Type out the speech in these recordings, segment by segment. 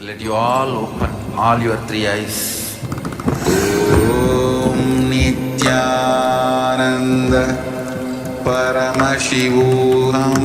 Let you all open all your three eyes. Om Nityananda Paramashivoham.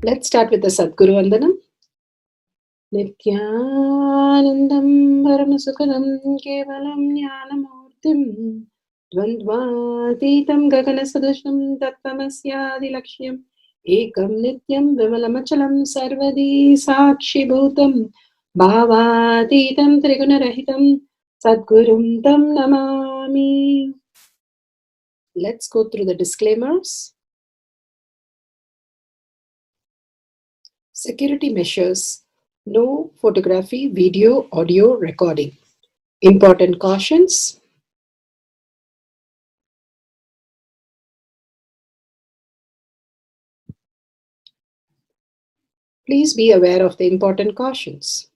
Let's start with the Sadguru Vandanam. Nityanandam Paramasukhanam Kevalam Jnanamurtim Dvandvatitam Gaganasadusham Tattvamasyaadilakshya Ekam Nityam Vimalamachalam Sarvadi Sakshi Bhutam Bhavatitam Trigunarahitam Sadgurum Tam Namami. Let's go through the disclaimers. Security measures. No photography, video, audio recording. Important cautions. Please be aware of the important cautions.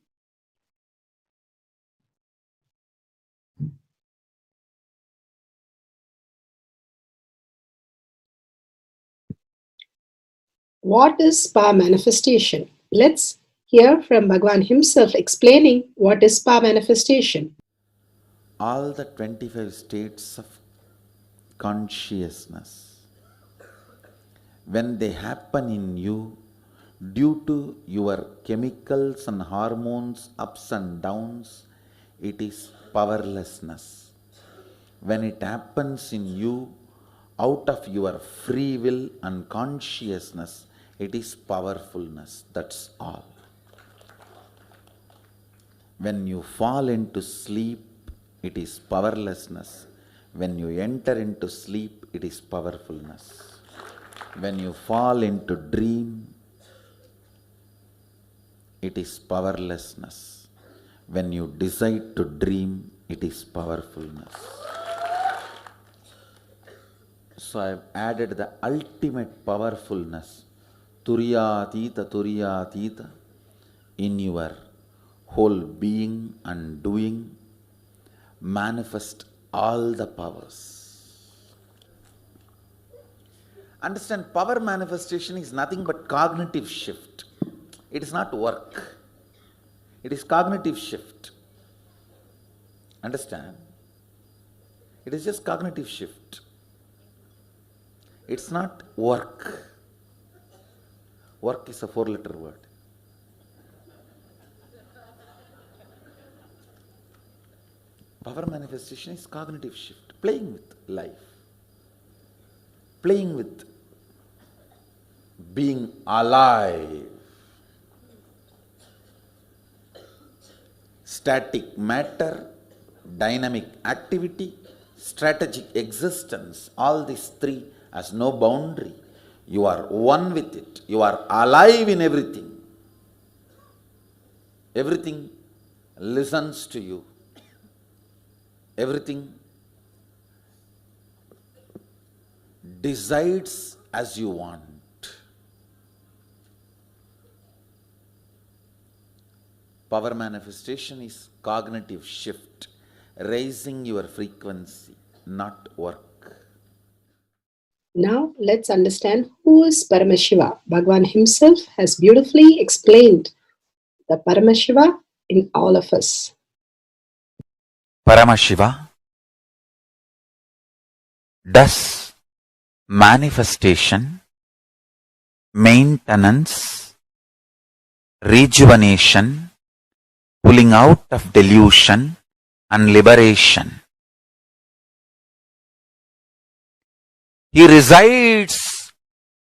What is spa manifestation? Let's hear from Bhagwan himself explaining what is spa manifestation. All the 25 states of consciousness, when they happen in you due to your chemicals and hormones ups and downs, it is powerlessness. When it happens in you out of your free will and consciousness, it is powerfulness. That's all. When you fall into sleep, it is powerlessness. When you enter into sleep, it is powerfulness. When you fall into dream, it is powerlessness. When you decide to dream, it is powerfulness. So I have added the ultimate powerfulness, Turiyatita, in your whole being and doing. Manifest all the powers. Understand, power manifestation is nothing but cognitive shift. It is not work. It is cognitive shift. Understand? It is just cognitive shift. It's not work. Work is a 4-letter word. Power manifestation is cognitive shift, playing with life, playing with being alive. Static matter, dynamic activity, strategic existence, all these three has no boundary. You are one with it. You are alive in everything. Everything listens to you. Everything decides as you want. Power manifestation is cognitive shift, raising your frequency, not work. Now let's understand who is Paramashiva. Bhagwan himself has beautifully explained the Paramashiva in all of us. Paramashiva does manifestation, maintenance, rejuvenation, pulling out of delusion and liberation. He resides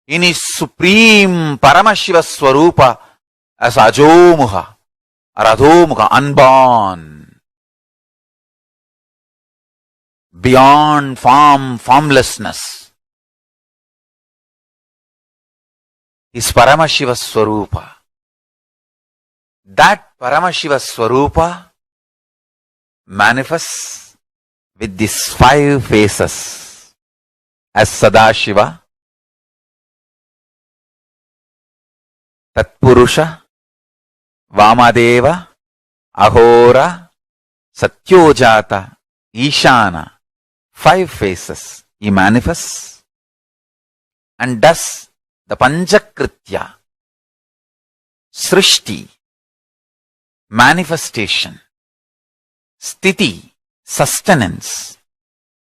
in his supreme Paramashiva Swarupa as Ajomuha or Adhomuha, unborn, beyond form, formlessness. Is Paramashiva Swarupa. That Paramashiva Swarupa manifests with these 5 faces as Sadashiva, Tatpurusha, Vamadeva, Ahora, Satyojata, Ishana. 5 faces he manifests and does the Panchakritya, Srishti, manifestation, Sthiti, sustenance,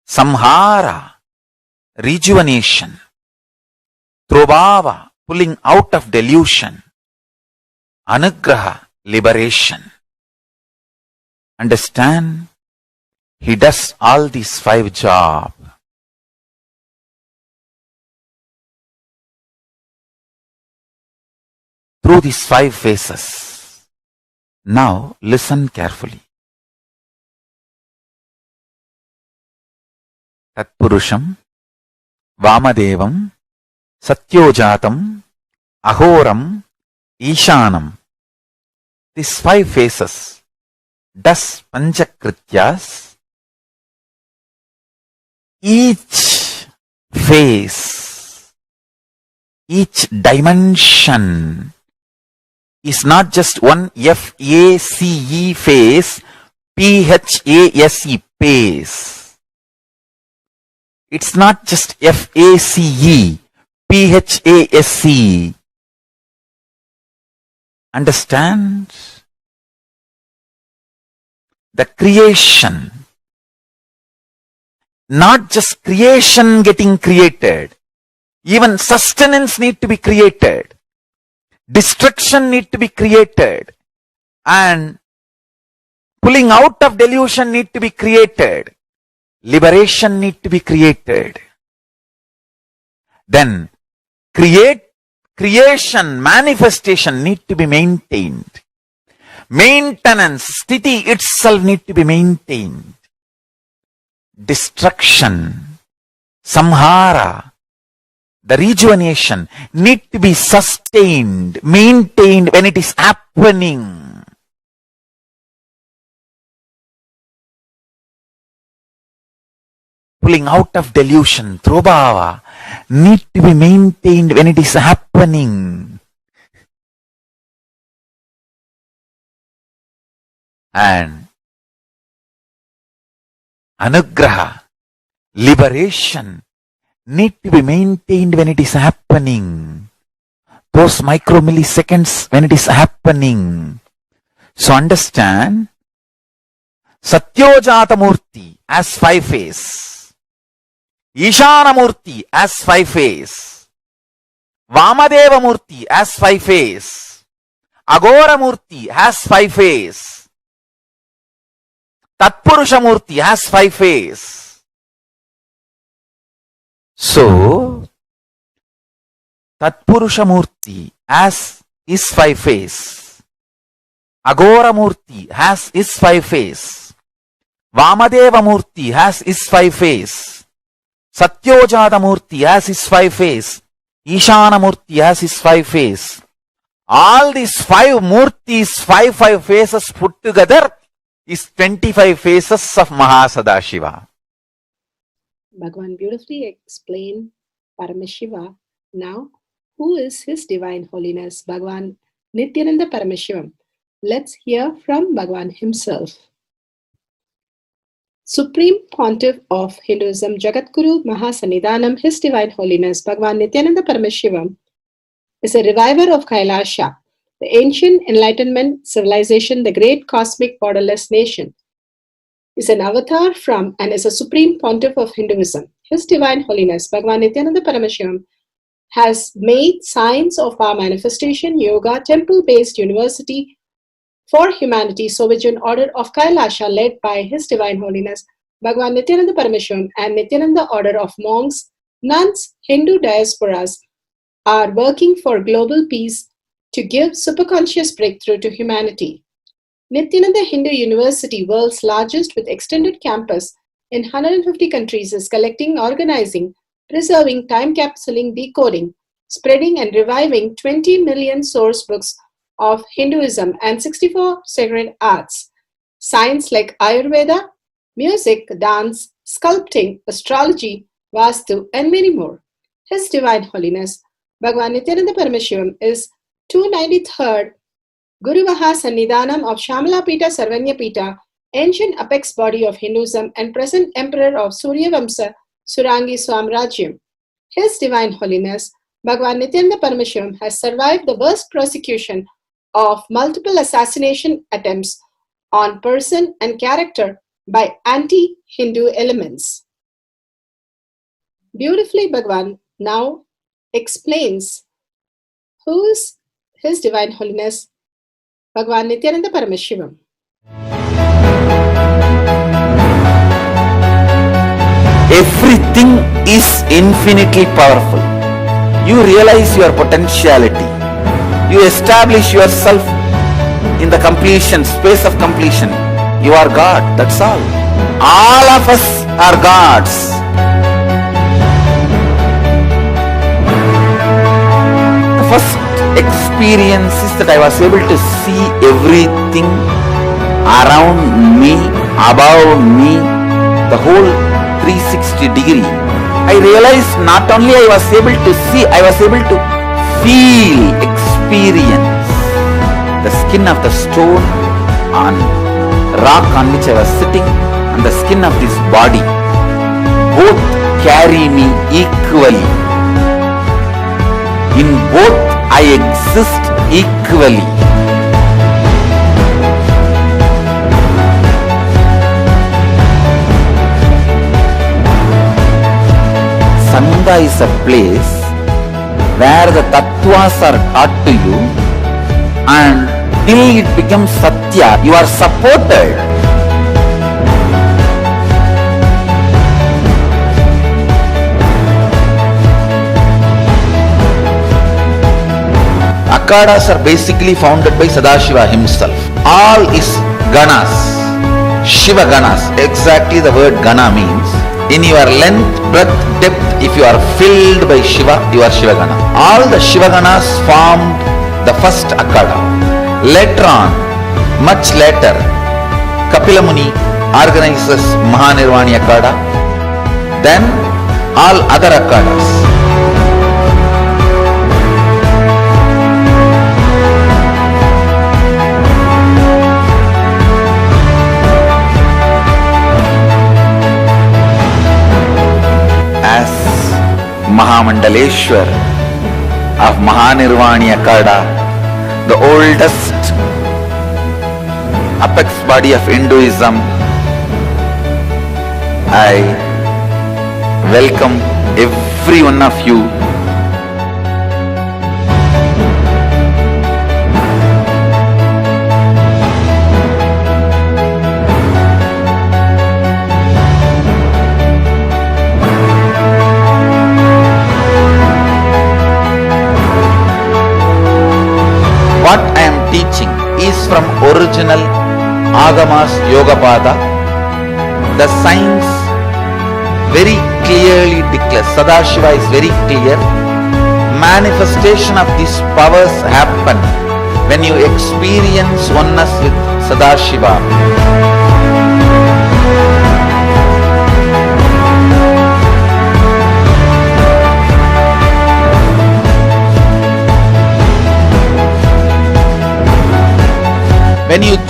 Samhara, rejuvenation, Trobhava, pulling out of delusion, Anugraha, liberation. Understand? He does all these 5 jobs. Through these 5 phases. Now listen carefully. Tatpurusham, Vamadevam, Satyojatam, Ahoram, Ishanam. These 5 phases does Panchakrityas. Each phase, each dimension is not just one F-A-C-E phase, P-H-A-S-E phase. It's not just F-A-C-E, P-H-A-S-E. Understand? The creation. Not just creation getting created. Even sustenance need to be created. Destruction need to be created. And pulling out of delusion need to be created. Liberation need to be created. Then creation, manifestation need to be maintained. Maintenance, sthiti itself need to be maintained. Destruction, samhara, the rejuvenation need to be sustained, maintained when it is happening. Pulling out of delusion, trobhava, need to be maintained when it is happening. And anugraha, liberation, need to be maintained when it is happening. Those micromilliseconds when it is happening. So understand, Satyojata Murti as 5 phase, Ishana Murti as 5 phase, Vamadeva Murti as 5 phase, Agora Murti has 5 phase, Tatpurusha Murti has 5 phase. So, Tatpurusha Murti has his 5 phase, Agora Murti has his 5 phase, Vamadeva Murti has his 5 phase, Satyojata Murti has his 5 phase, Ishana Murti has his 5 phase. All these 5 Murtis, 5 phases put together is 25 phases of Mahasadashiva. Bhagwan beautifully explained Paramashiva. Now, who is His Divine Holiness Bhagavan Nityananda Paramashivam? Let's hear from Bhagavan himself. Supreme Pontiff of Hinduism, Jagadguru Mahasannidhanam, His Divine Holiness Bhagavan Nityananda Paramashivam is a reviver of Kailasha, the ancient Enlightenment civilization, the great cosmic borderless nation. Is an avatar from and is a supreme pontiff of Hinduism. His Divine Holiness Bhagavan Nityananda Paramashivam has made science of our manifestation, yoga, temple-based university for humanity, Sovereign Order of Kailasha, led by His Divine Holiness Bhagavan Nityananda Paramashivam and Nityananda Order of Monks, Nuns, Hindu diasporas are working for global peace to give superconscious breakthrough to humanity. Nityananda Hindu University, world's largest with extended campus in 150 countries, is collecting, organizing, preserving, time capsuling, decoding, spreading and reviving 20 million source books of Hinduism and 64 sacred arts, science like Ayurveda, music, dance, sculpting, astrology, Vastu, and many more. His Divine Holiness Bhagavan Nityananda Paramashivam is 293rd Guru Mahasannidhanam of Shamalapita Sarvanyapita, ancient apex body of Hinduism and present emperor of Suryavamsa Surangi Swamrajyam. His Divine Holiness Bhagavan Nityananda Paramashivam has survived the worst persecution of multiple assassination attempts on person and character by anti-Hindu elements. Beautifully, Bhagavan now explains who is His Divine Holiness Bhagavan Nityananda Paramashivam. Everything is infinitely powerful. You realize your potentiality. You establish yourself in the completion, space of completion. You are God, that's all. All of us are gods. The first experience is that I was able to see everything around me, above me, the whole 360 degree. I realized not only I was able to see, I was able to feel, experience the skin of the stone on rock on which I was sitting and the skin of this body. Both carry me equally. In both I exist equally. Sangha is a place where the tattvas are taught to you, and till it becomes satya, you are supported. Akhadas are basically founded by Sadashiva himself. All is ganas, Shiva ganas. Exactly the word gana means. In your length, breadth, depth, if you are filled by Shiva, you are Shiva gana. All the Shiva ganas formed the first Akhada. Later on, much later, Kapila Muni organizes Mahanirvani Akhada. Then all other Akhadas. As Mahamandaleshwar of Mahanirvani Akhada, the oldest apex body of Hinduism, I welcome every one of you. What I am teaching is from original Agamas Yogapada. The science very clearly declares, Sadashiva is very clear, manifestation of these powers happen when you experience oneness with Sadashiva.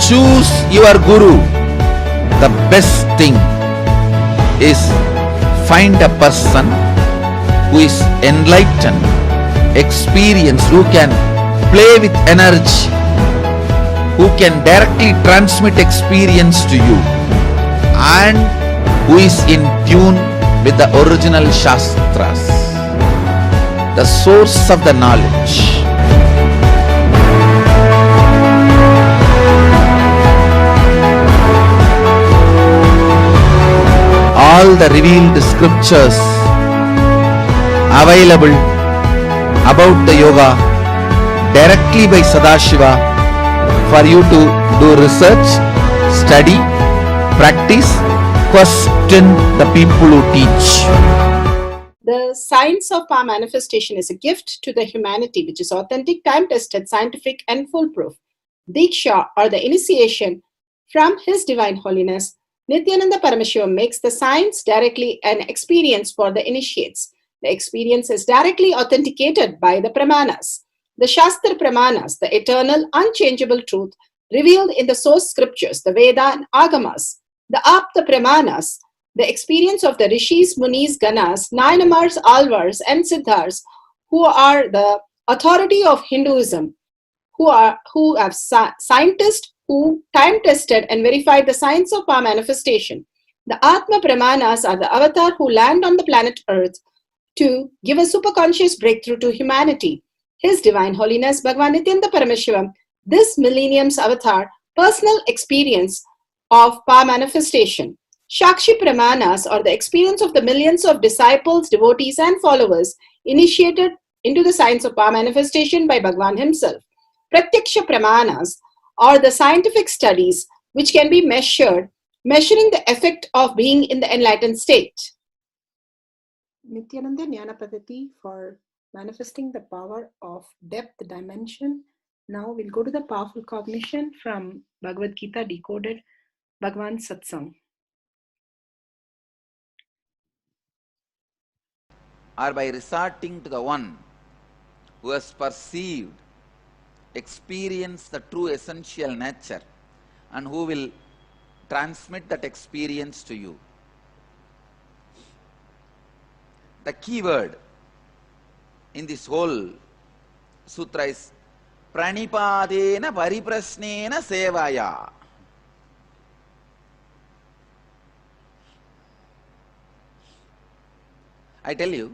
choose your guru, the best thing is find a person who is enlightened, experienced, who can play with energy, who can directly transmit experience to you, and who is in tune with the original Shastras, the source of the knowledge. All the revealed scriptures available about the yoga directly by Sadashiva for you to do research, study, practice, question the people who teach. The science of power manifestation is a gift to the humanity, which is authentic, time-tested, scientific, and foolproof. Diksha, or the initiation from His Divine Holiness, Nityananda Paramashivam, makes the science directly an experience for the initiates. The experience is directly authenticated by the Pramanas. The Shastra Pramanas, the eternal, unchangeable truth revealed in the source scriptures, the Veda and Agamas. The Apta Pramanas, the experience of the Rishis, Munis, Ganas, Nayanamars, Alvars, and Siddhars, who are the authority of Hinduism, who have scientists who time-tested and verified the science of power manifestation. The Atma Pramanas are the avatar who land on the planet Earth to give a superconscious breakthrough to humanity. His Divine Holiness Bhagavan Nityananda Paramashivam, this millennium's avatar, personal experience of power manifestation. Shakshi Pramanas, or the experience of the millions of disciples, devotees, and followers initiated into the science of power manifestation by Bhagavan himself. Pratyaksha Pramanas, or the scientific studies which can be measuring the effect of being in the enlightened state. Nityananda Jnana Paddhati for manifesting the power of depth dimension. Now we'll go to the powerful cognition from Bhagavad Gita Decoded, Bhagavan Satsang. Or by resorting to the one who has perceived, experienced the true essential nature, and who will transmit that experience to you. The key word in this whole sutra is pranipadena pariprasnena sevaya. I tell you,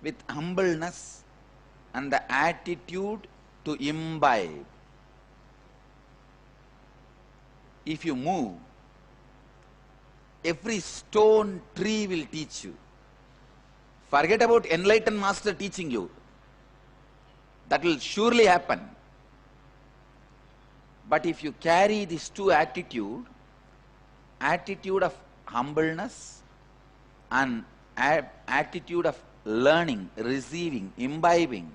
with humbleness and the attitude to imbibe, if you move, every stone tree will teach you. Forget about enlightened master teaching you. That will surely happen. But if you carry these two attitude of humbleness and attitude of learning, receiving, imbibing.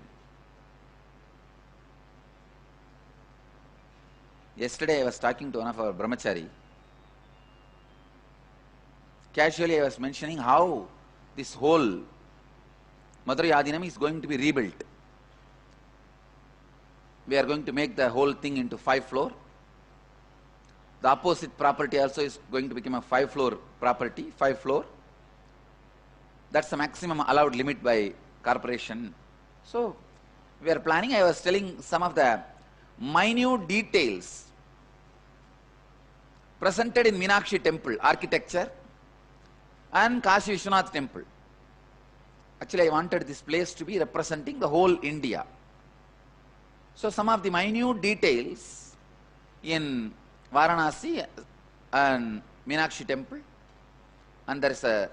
Yesterday I was talking to one of our brahmachari. Casually I was mentioning how this whole Madurai Adinam is going to be rebuilt. We are going to make the whole thing into 5 floor. The opposite property also is going to become a 5 floor property, 5 floor. That's the maximum allowed limit by corporation. So we are planning. I was telling some of the minute details presented in Meenakshi temple architecture and Kashi Vishwanath temple. Actually I wanted this place to be representing the whole India. So some of the minute details in Varanasi and Meenakshi temple, and there is a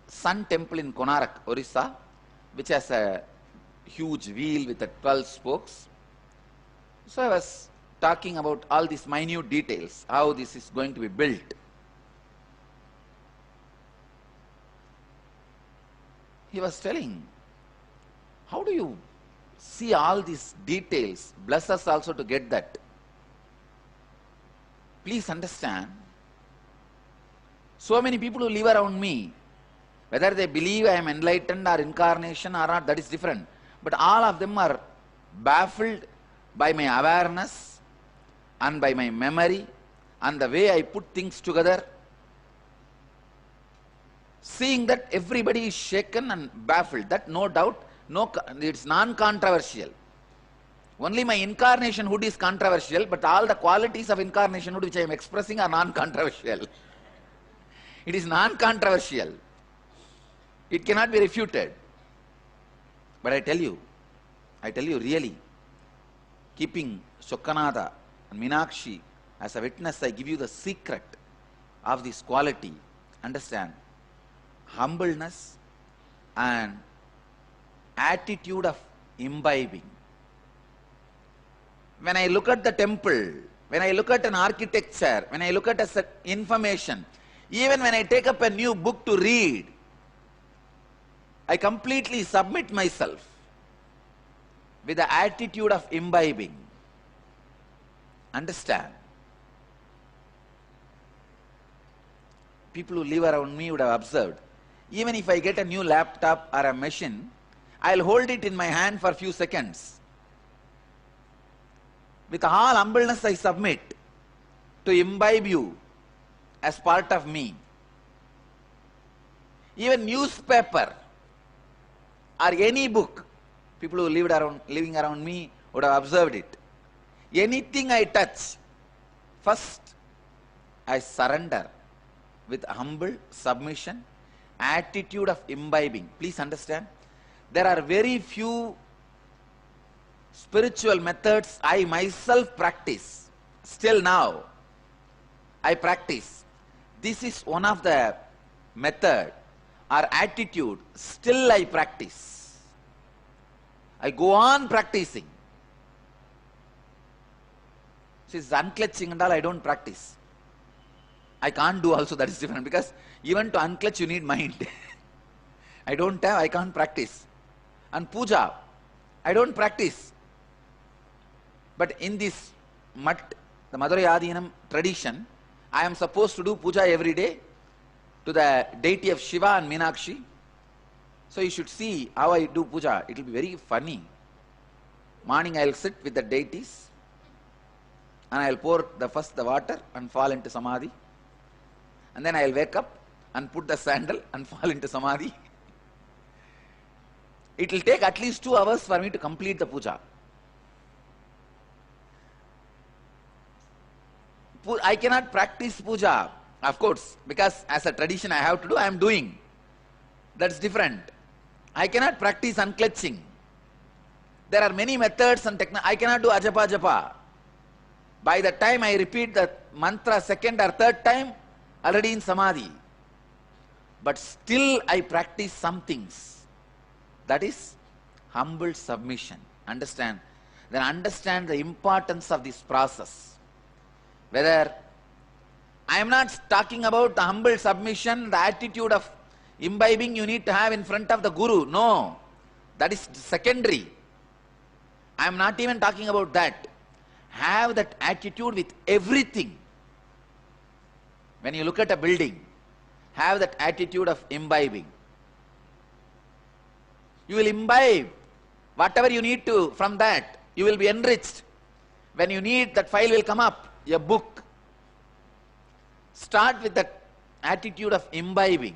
Sun temple in Konarak, Orissa, which has a huge wheel with 12 spokes. So I was talking about all these minute details, how this is going to be built. He was telling, how do you see all these details? Bless us also to get that. Please understand, so many people who live around me, whether they believe I am enlightened or incarnation or not, that is different. But all of them are baffled by my awareness, and by my memory and the way I put things together, seeing that everybody is shaken and baffled, that no doubt, it's non-controversial. Only my incarnationhood is controversial, but all the qualities of incarnationhood which I am expressing are non-controversial. It is non-controversial. It cannot be refuted. But I tell you really, keeping Shokkanatha and Meenakshi as a witness, I give you the secret of this quality. Understand? Humbleness and attitude of imbibing. When I look at the temple, when I look at an architecture, when I look at information, even when I take up a new book to read, I completely submit myself with the attitude of imbibing. Understand? People who live around me would have observed, even if I get a new laptop or a machine, I'll hold it in my hand for a few seconds. With all humbleness I submit to imbibe you as part of me. Even newspaper or any book, people who living around me would have observed it. Anything I touch, first I surrender with humble submission, attitude of imbibing. Please understand, there are very few spiritual methods I myself practice. Still now, I practice. This is one of the method or attitude still I practice. I go on practicing. Since unclutching and all, I don't practice. I can't do also, that is different, because even to unclutch you need mind. I can't practice. And puja, I don't practice. But in this the Madurai Adinam tradition, I am supposed to do puja every day to the deity of Shiva and Meenakshi. So you should see how I do puja. It will be very funny. Morning I will sit with the deities and I will pour first the water and fall into samadhi. And then I will wake up and put the sandal and fall into samadhi. It will take at least 2 hours for me to complete the puja. I cannot practice puja, of course, because as a tradition I have to do, I am doing. That's different. I cannot practice unclutching. There are many methods and techniques. I cannot do ajapa japa. By the time I repeat the mantra second or third time, already in samadhi. But still I practice some things. That is humble submission. Understand? Then understand the importance of this process. Whether I am not talking about the humble submission, the attitude of imbibing you need to have in front of the Guru. No, that is secondary. I am not even talking about that. Have that attitude with everything. When you look at a building, have that attitude of imbibing. You will imbibe whatever you need to from that. You will be enriched. When you need, that file will come up, a book. Start with that attitude of imbibing.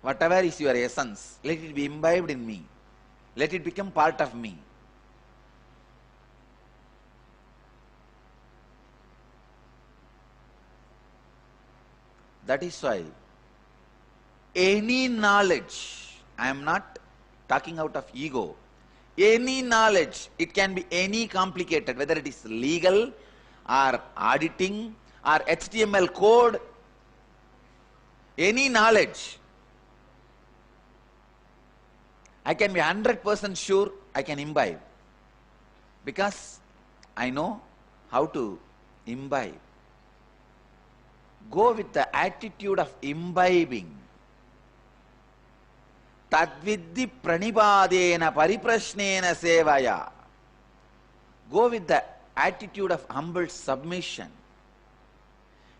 Whatever is your essence, let it be imbibed in me. Let it become part of me. That is why any knowledge, I am not talking out of ego, any knowledge, it can be any complicated, whether it is legal or auditing or HTML code, any knowledge, I can be 100% sure I can imbibe, because I know how to imbibe. Go with the attitude of imbibing. Tadvidhi pranipadena pariprashnena sevaya. Go with the attitude of humble submission.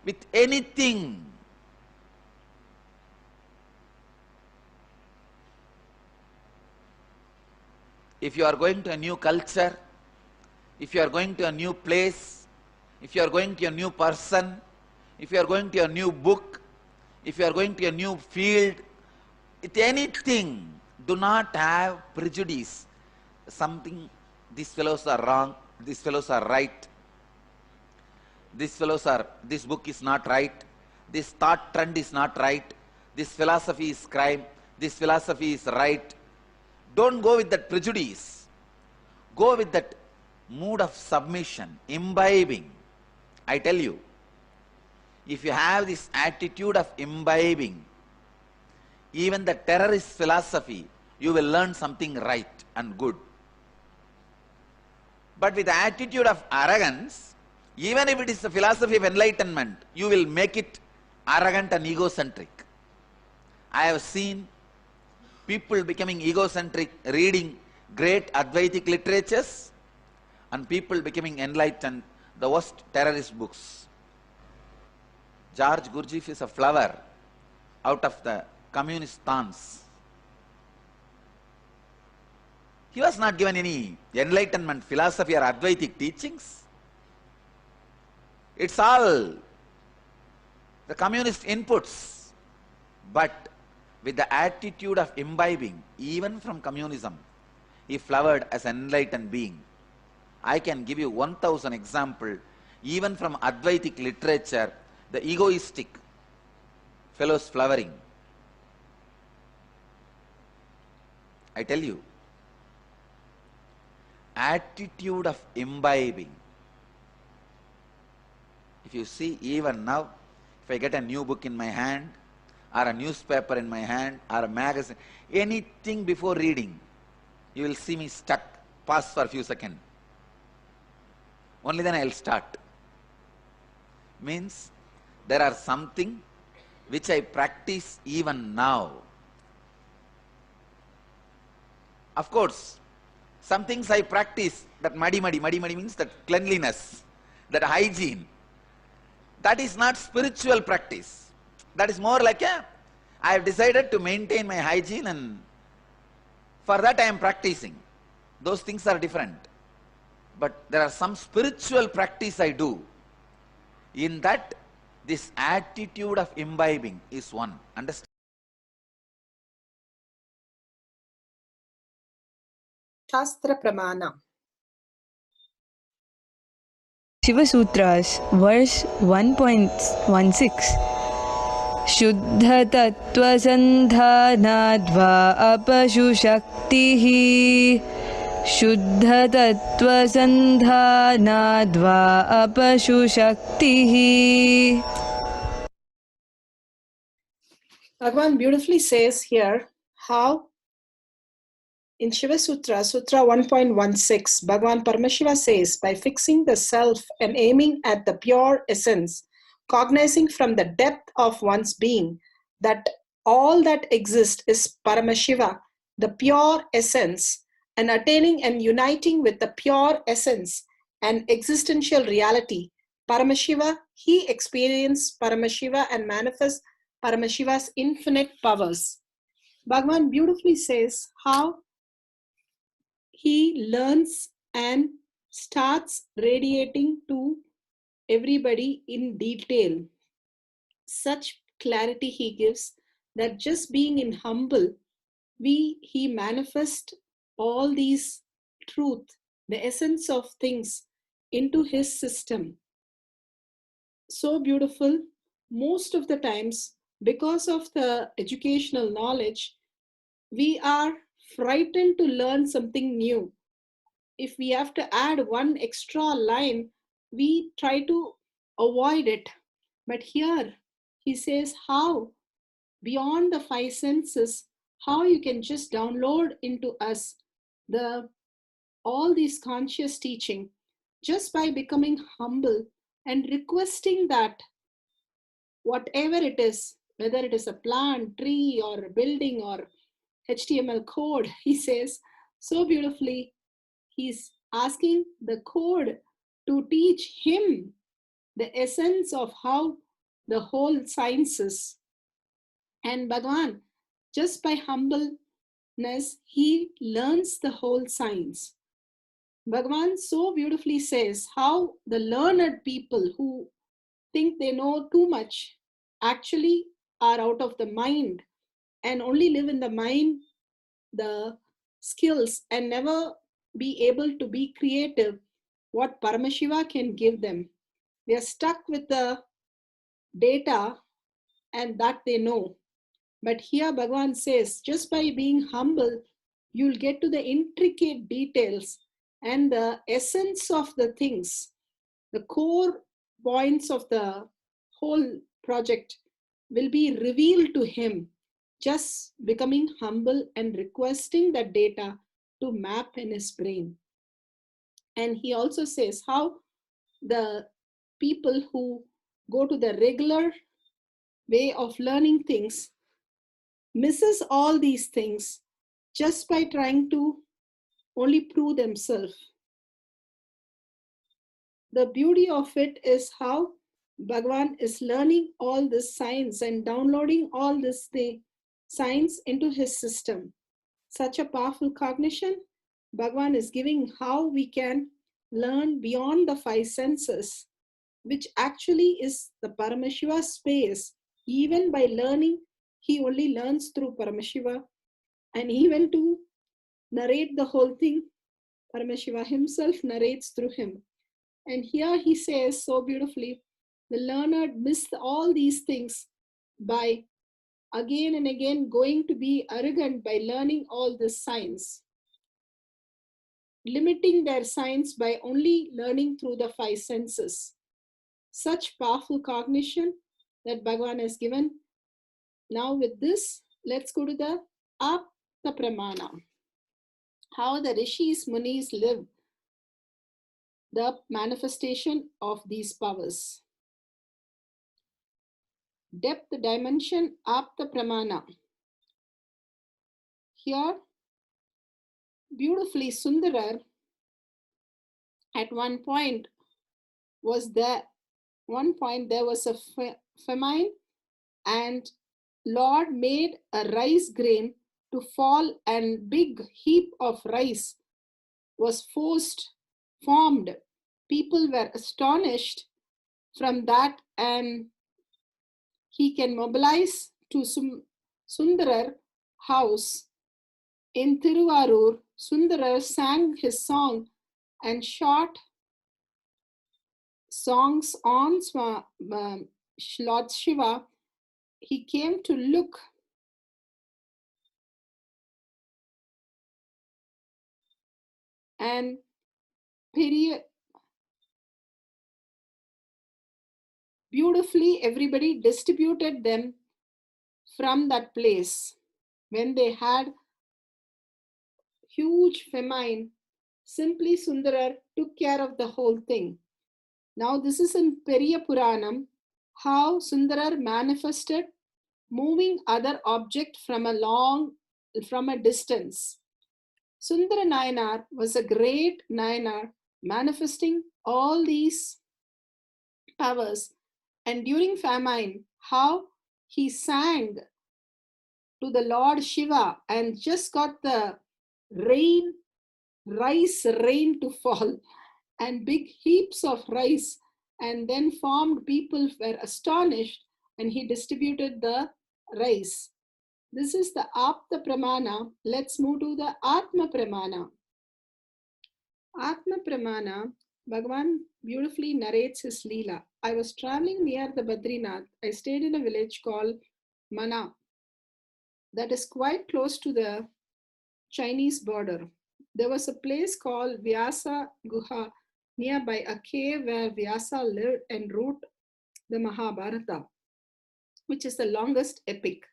With anything. If you are going to a new culture, if you are going to a new place, if you are going to a new person, if you are going to a new book, if you are going to a new field, with anything, do not have prejudice. Something, these fellows are wrong, these fellows are right, this book is not right, this thought trend is not right, this philosophy is crime, this philosophy is right. Don't go with that prejudice. Go with that mood of submission, imbibing. I tell you, if you have this attitude of imbibing, even the terrorist philosophy, you will learn something right and good. But with the attitude of arrogance, even if it is the philosophy of enlightenment, you will make it arrogant and egocentric. I have seen people becoming egocentric, reading great Advaitic literatures, and people becoming enlightened, the worst terrorist books. George Gurdjieff is a flower out of the communist thorns. He was not given any enlightenment philosophy or Advaitic teachings. It's all the communist inputs. But with the attitude of imbibing, even from communism, he flowered as an enlightened being. I can give you 1000 examples, even from Advaitic literature, the egoistic fellows flowering. I tell you, attitude of imbibing. If you see, even now, if I get a new book in my hand, or a newspaper in my hand, or a magazine, anything before reading, you will see me stuck, pause for a few seconds. Only then I will start. Means there are something which I practice even now. Of course, some things I practice, that muddy means that cleanliness, that hygiene. That is not spiritual practice. That is more like I have decided to maintain my hygiene, and for that I am practicing. Those things are different. But there are some spiritual practice I do. In that, this attitude of imbibing is one. Understand? Shastra Pramana. Shiva Sutras, verse 1.16. Shuddha Tattva Sandhanadva Apashu Shaktihi. Shuddha Tattva Sandhanadva Apashu Shaktihi. Bhagavan beautifully says here how in Shiva Sutra, Sutra 1.16, Bhagavan Paramashiva says, by fixing the self and aiming at the pure essence, cognizing from the depth of one's being that all that exists is Paramashiva, the pure essence, and attaining and uniting with the pure essence and existential reality, Paramashiva, he experienced Paramashiva and manifests Paramashiva's infinite powers. Bhagavan beautifully says how he learns and starts radiating to everybody in detail. Such clarity he gives that just being in humble, he manifests all these truth, the essence of things into his system. So beautiful. Most of the times, because of the educational knowledge, we are frightened to learn something new. If we have to add one extra line, we try to avoid it. But here he says how beyond the five senses, how you can just download into us the all these conscious teaching just by becoming humble and requesting that whatever it is, whether it is a plant, tree, or building, or HTML code, he says so beautifully, he's asking the code to teach him the essence of how the whole science is. And Bhagavan, just by humbleness, he learns the whole science. Bhagavan so beautifully says how the learned people who think they know too much actually are out of the mind and only live in the mind, the skills, and never be able to be creative, what Paramashiva can give them. They are stuck with the data and that they know. But here Bhagavan says, just by being humble, you'll get to the intricate details and the essence of the things, the core points of the whole project will be revealed to him, just becoming humble and requesting that data to map in his brain. And he also says how the people who go to the regular way of learning things misses all these things just by trying to only prove themselves. The beauty of it is how Bhagavan is learning all this science and downloading all this science into his system. Such a powerful cognition, Bhagavan is giving how we can learn beyond the five senses, which actually is the Paramashiva space. Even by learning, he only learns through Paramashiva, and even to narrate the whole thing, Paramashiva himself narrates through him. And here he says so beautifully, the learned miss all these things by again and again going to be arrogant by learning all this science, limiting their science by only learning through the five senses. Such powerful cognition that Bhagavan has given. Now with this, let's go to the Apta Pramana. How the Rishis, Munis live the manifestation of these powers. Depth dimension Apta Pramana. Here, beautifully Sundarar at one point there was a famine, and Lord made a rice grain to fall, and big heap of rice was formed. People were astonished from that, and he can mobilize to Sundarar house in Tiruvarur. Sundarar sang his song and short songs on Lord Shiva. He came to look and beautifully everybody distributed them from that place. When they had huge famine, simply Sundarar took care of the whole thing. Now this is in Periya Puranam, how Sundarar manifested moving other object from a distance. Sundara Nayanar was a great Nayanar manifesting all these powers, and during famine, how he sang to the Lord Shiva and just got the rice rain to fall and big heaps of rice, and then formed people were astonished, and he distributed the rice. This is the Apta Pramana. Let's move to the Atma Pramana. Atma Pramana, Bhagavan beautifully narrates his Leela. I was traveling near the Badrinath. I stayed in a village called Mana that is quite close to the Chinese border. There was a place called Vyasa Guha nearby, a cave where Vyasa lived and wrote the Mahabharata, which is the longest epic.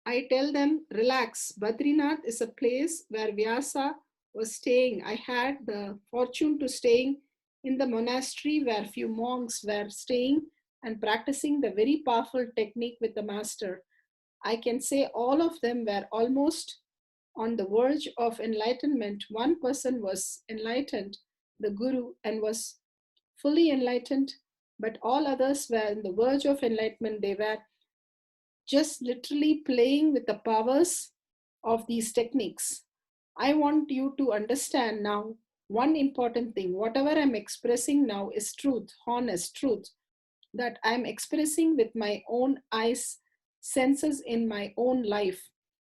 I tell them, relax, Badrinath is a place where Vyasa was staying. I had the fortune to staying in the monastery where few monks were staying and practicing the very powerful technique with the master. I can say all of them were almost on the verge of enlightenment. One person was enlightened, the Guru, and was fully enlightened, but all others were on the verge of enlightenment. They were just literally playing with the powers of these techniques. I want you to understand now one important thing. Whatever I'm expressing now is truth, honest truth, that I'm expressing with my own eyes, senses in my own life.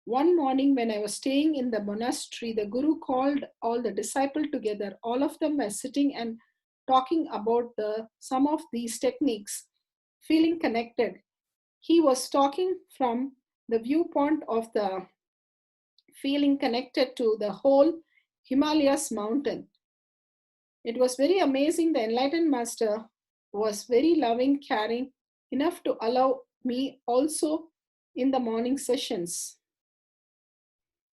One morning, when I was staying in the monastery, the Guru called all the disciples together. All of them were sitting and talking about some of these techniques, feeling connected. He was talking from the viewpoint of the feeling connected to the whole Himalayas mountain. It was very amazing. The enlightened master was very loving, caring, enough to allow me also in the morning sessions.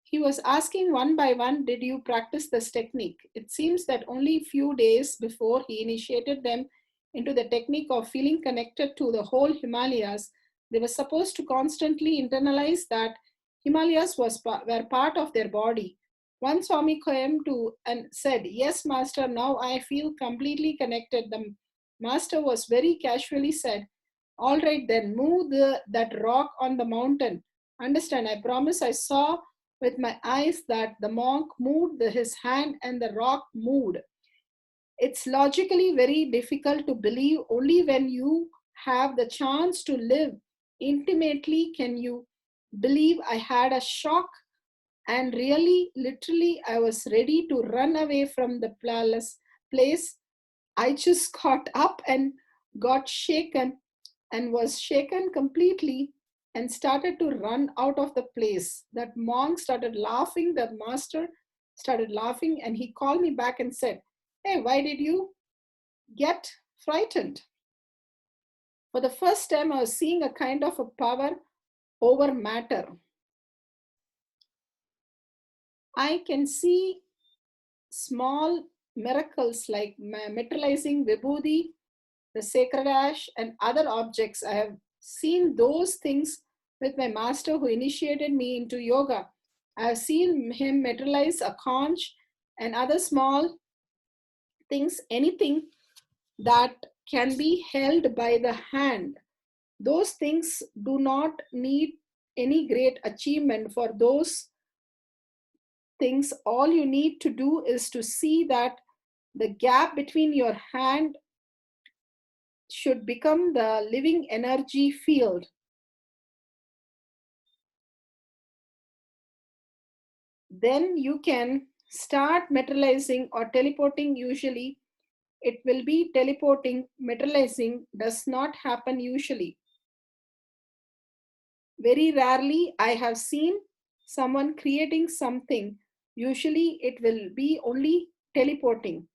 He was asking one by one, did you practice this technique? It seems that only few days before he initiated them into the technique of feeling connected to the whole Himalayas, they were supposed to constantly internalize that Himalayas were part of their body. One Swami came to and said, yes, Master, now I feel completely connected. The Master was very casually said, all right then, move that rock on the mountain. Understand, I promise I saw with my eyes that the monk moved his hand and the rock moved. It's logically very difficult to believe. Only when you have the chance to live intimately can you believe. I had a shock, and really, literally, I was ready to run away from the place. I just got up and got shaken and was shaken completely and started to run out of the place. That monk started laughing, the master started laughing, and he called me back and said, hey, why did you get frightened? For the first time, I was seeing a kind of a power over matter. I can see small miracles like materializing vibhuti, the sacred ash, and other objects. I have seen those things with my master who initiated me into yoga. I have seen him materialize a conch and other small things, anything that can be held by the hand. Those things do not need any great achievement for those things. All you need to do is to see that the gap between your hand should become the living energy field. Then you can start materializing or teleporting. Usually it will be teleporting. Materializing does not happen usually. Very rarely I have seen someone creating something. Usually it will be only teleporting.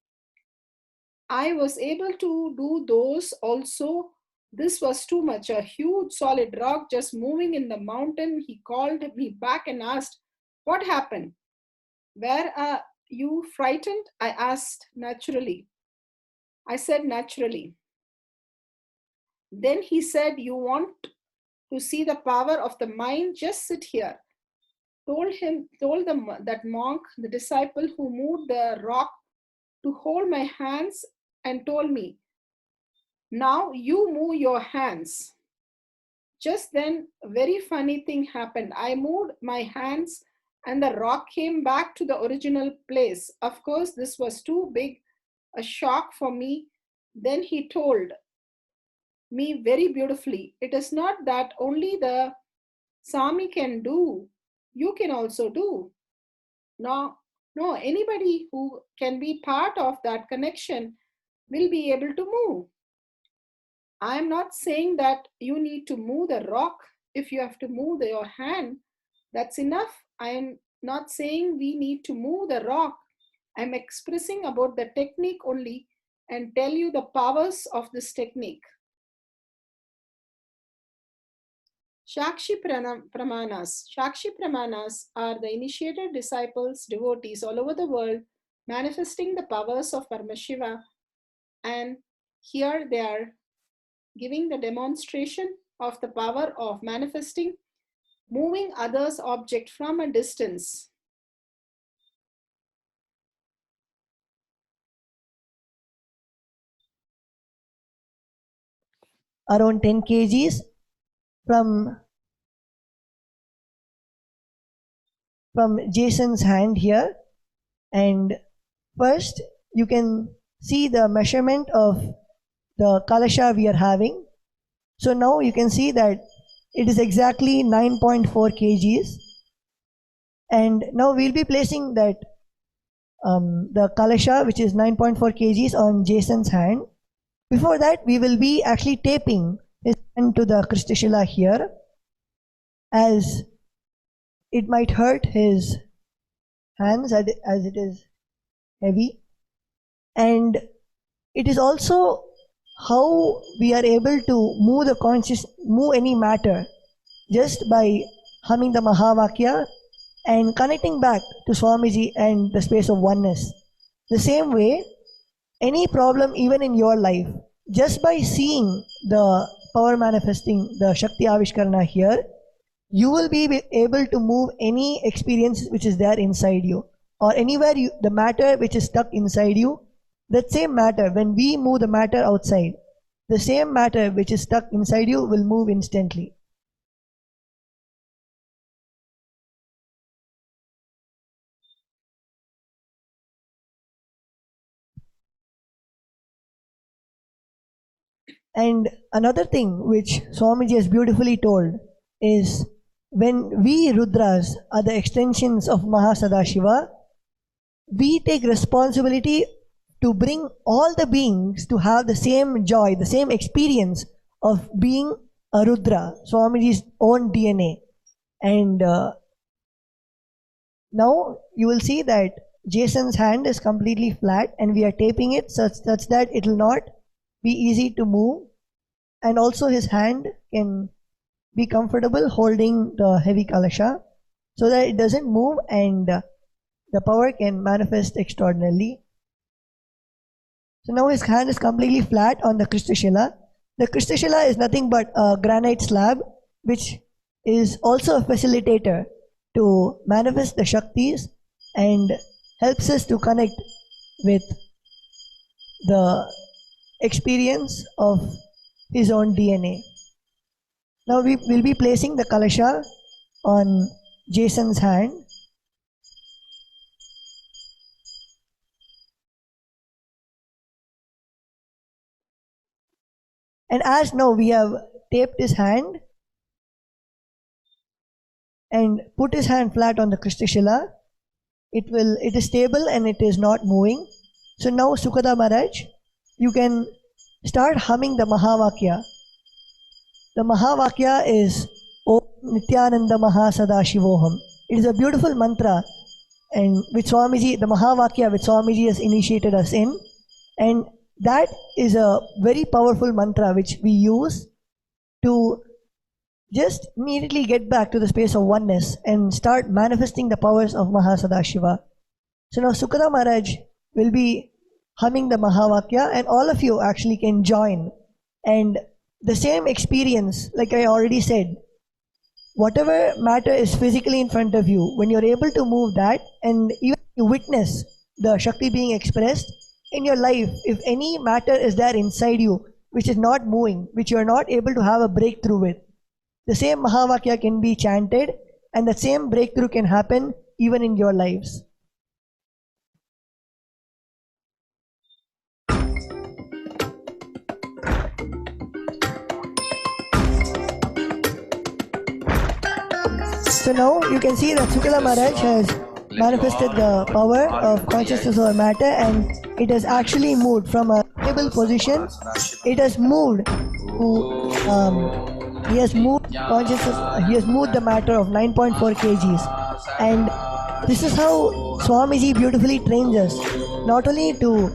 I was able to do those also. This was too much. A huge solid rock just moving in the mountain. He called me back and asked, what happened? Were you frightened? I asked naturally. I said naturally. Then he said, you want to see the power of the mind? Just sit here. That monk, the disciple who moved the rock, to hold my hands and told me, now you move your hands. Just then, a very funny thing happened. I moved my hands and the rock came back to the original place. Of course, this was too big a shock for me. Then he told me very beautifully, it is not that only the Sami can do, you can also do. No, no, anybody who can be part of that connection will be able to move. I'm not saying that you need to move the rock. If you have to move your hand, that's enough. I'm not saying we need to move the rock. I'm expressing about the technique only and tell you the powers of this technique. Pramanas. Shakshi Pramanas are the initiated disciples, devotees all over the world, manifesting the powers of Paramashiva. And here they are giving the demonstration of the power of manifesting, moving others' object from a distance. Around 10 kgs from from Jason's hand here. And first, you can see the measurement of the kalasha we are having. So now you can see that it is exactly 9.4 kgs. And now we'll be placing that the kalasha, which is 9.4 kgs, on Jason's hand. Before that, we will be actually taping his hand to the Kristashila here, as it might hurt his hands as it is heavy. And it is also how we are able to move any matter just by humming the Mahavakya and connecting back to Swamiji and the space of oneness. The same way, any problem even in your life, just by seeing the power manifesting, the Shakti Avishkarana here, you will be able to move any experience which is there inside you, or anywhere the matter which is stuck inside you. That same matter, when we move the matter outside, the same matter which is stuck inside you will move instantly. And another thing which Swamiji has beautifully told is, when we Rudras are the extensions of Mahasadashiva, we take responsibility to bring all the beings to have the same joy, the same experience of being a Rudra, Swamiji's own DNA. And now you will see that Jason's hand is completely flat, and we are taping it such that it will not be easy to move, and also his hand can be comfortable holding the heavy kalasha so that it doesn't move and the power can manifest extraordinarily. So now his hand is completely flat on the Kristashila. The Kristashila is nothing but a granite slab, which is also a facilitator to manifest the Shaktis and helps us to connect with the experience of his own DNA. Now we will be placing the kalasha on Jason's hand. And as now we have taped his hand and put his hand flat on the Kristashila, it is stable and it is not moving. So now Sukada Maharaj, you can start humming the Mahavakya. The Mahavakya is Om Nityananda Mahasadashivoham. It is a beautiful mantra, and with Swamiji, the Mahavakya which Swamiji has initiated us in, and that is a very powerful mantra which we use to just immediately get back to the space of oneness and start manifesting the powers of Mahasadashiva. So now Sukada Maharaj will be humming the Mahavakya, and all of you actually can join. And the same experience, like I already said, whatever matter is physically in front of you, when you're able to move that and even you witness the Shakti being expressed in your life, if any matter is there inside you which is not moving, which you are not able to have a breakthrough with, the same Mahavakya can be chanted and the same breakthrough can happen even in your lives. So now you can see that Sukala Maharaj has manifested the power of consciousness over matter, and it has actually moved from a stable position. It has moved to, he has moved consciousness, he has moved the matter of 9.4 kgs. And this is how Swamiji beautifully trains us, not only to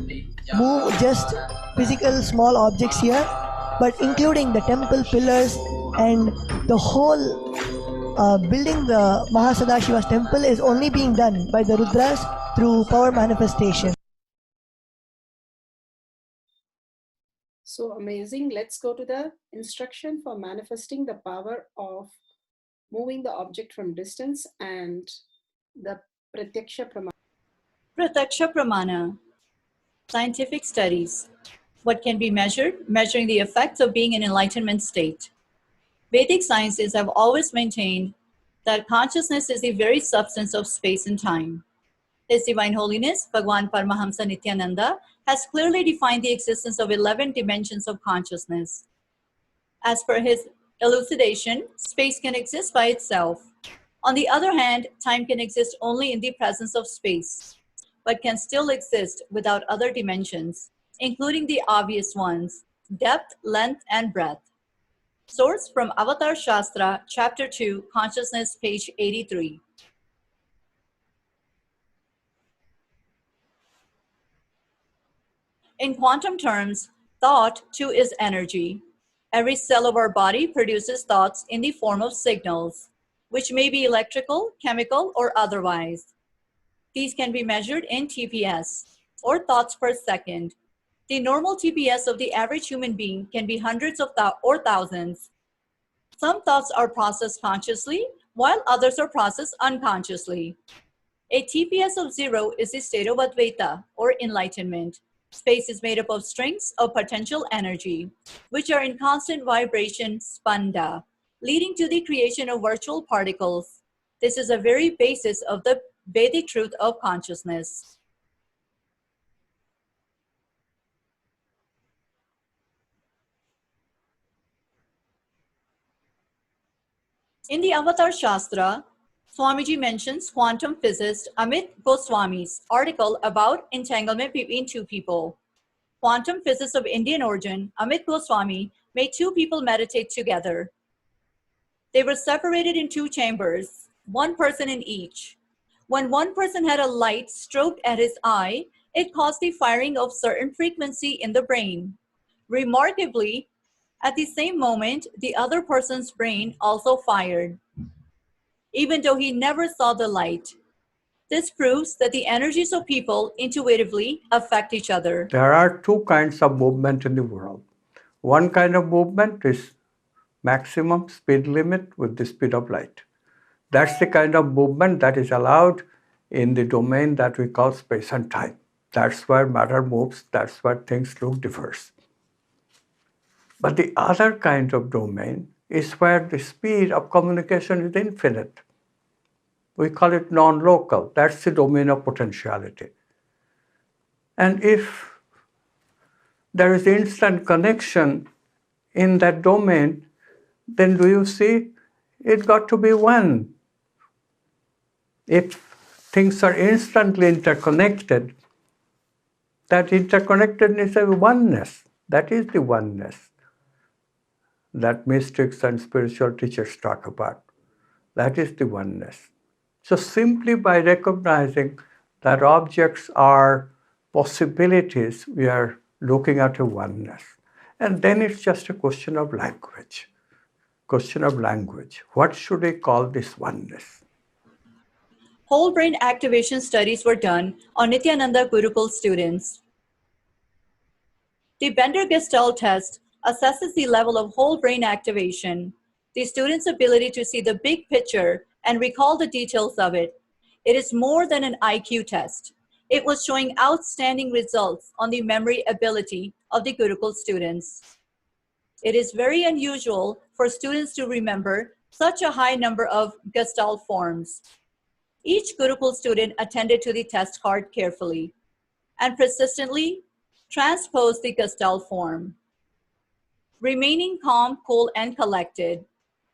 move just physical small objects here, but including the temple pillars and the whole building the Mahasadashiva's temple is only being done by the Rudras through power manifestation. So amazing. Let's go to the instruction for manifesting the power of moving the object from distance and the Pratyaksha Pramana. Pratyaksha Pramana. Scientific studies. What can be measured? Measuring the effects of being in enlightenment state. Vedic sciences have always maintained that consciousness is the very substance of space and time. His Divine Holiness, Bhagwan Paramahamsa Nityananda, has clearly defined the existence of 11 dimensions of consciousness. As per his elucidation, space can exist by itself. On the other hand, time can exist only in the presence of space, but can still exist without other dimensions, including the obvious ones, depth, length, and breadth. Source from Avatar Shastra, Chapter 2, Consciousness, page 83. In quantum terms, thought too is energy. Every cell of our body produces thoughts in the form of signals, which may be electrical, chemical, or otherwise. These can be measured in TPS, or thoughts per second. The normal TPS of the average human being can be hundreds of or thousands. Some thoughts are processed consciously, while others are processed unconsciously. A TPS of 0 is the state of Advaita, or enlightenment. Space is made up of strings of potential energy, which are in constant vibration, spanda, leading to the creation of virtual particles. This is a very basis of the Vedic truth of consciousness. In the Avatar Shastra, Swamiji mentions quantum physicist Amit Goswami's article about entanglement between two people. Quantum physicist of Indian origin, Amit Goswami, made two people meditate together. They were separated in two chambers, one person in each. When one person had a light stroked at his eye, it caused the firing of certain frequency in the brain. Remarkably, at the same moment, the other person's brain also fired, even though he never saw the light. This proves that the energies of people intuitively affect each other. There are two kinds of movement in the world. One kind of movement is maximum speed limit with the speed of light. That's the kind of movement that is allowed in the domain that we call space and time. That's where matter moves, that's where things look diverse. But the other kind of domain is where the speed of communication is infinite. We call it non-local. That's the domain of potentiality. And if there is instant connection in that domain, then do you see, it got to be one. If things are instantly interconnected, that interconnectedness is a oneness. That is the oneness that mystics and spiritual teachers talk about. That is the oneness. So simply by recognizing that objects are possibilities, we are looking at a oneness. And then it's just a question of language. Question of language. What should I call this oneness? Whole brain activation studies were done on Nityananda Gurukul students. The Bender-Gestalt test assesses the level of whole brain activation, the student's ability to see the big picture and recall the details of it. It is more than an IQ test. It was showing outstanding results on the memory ability of the Gurukul students. It is very unusual for students to remember such a high number of Gestalt forms. Each Gurukul student attended to the test card carefully and persistently transposed the Gestalt form. Remaining calm, cool, and collected,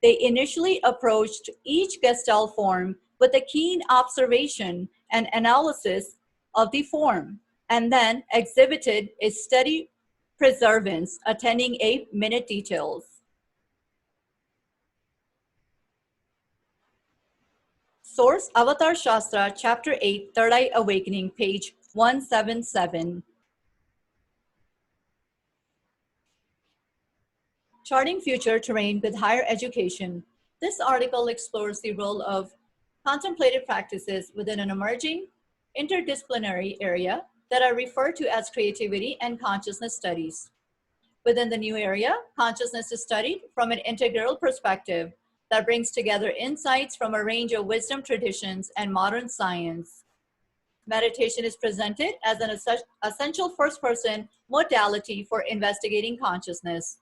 they initially approached each Gestalt form with a keen observation and analysis of the form, and then exhibited a steady perseverance, attending 8-minute details. Source Avatar Shastra, Chapter 8, Third Eye Awakening, page 177. Charting Future Terrain with Higher Education. This article explores the role of contemplative practices within an emerging interdisciplinary area that are referred to as creativity and consciousness studies. Within the new area, consciousness is studied from an integral perspective that brings together insights from a range of wisdom traditions and modern science. Meditation is presented as an essential first-person modality for investigating consciousness,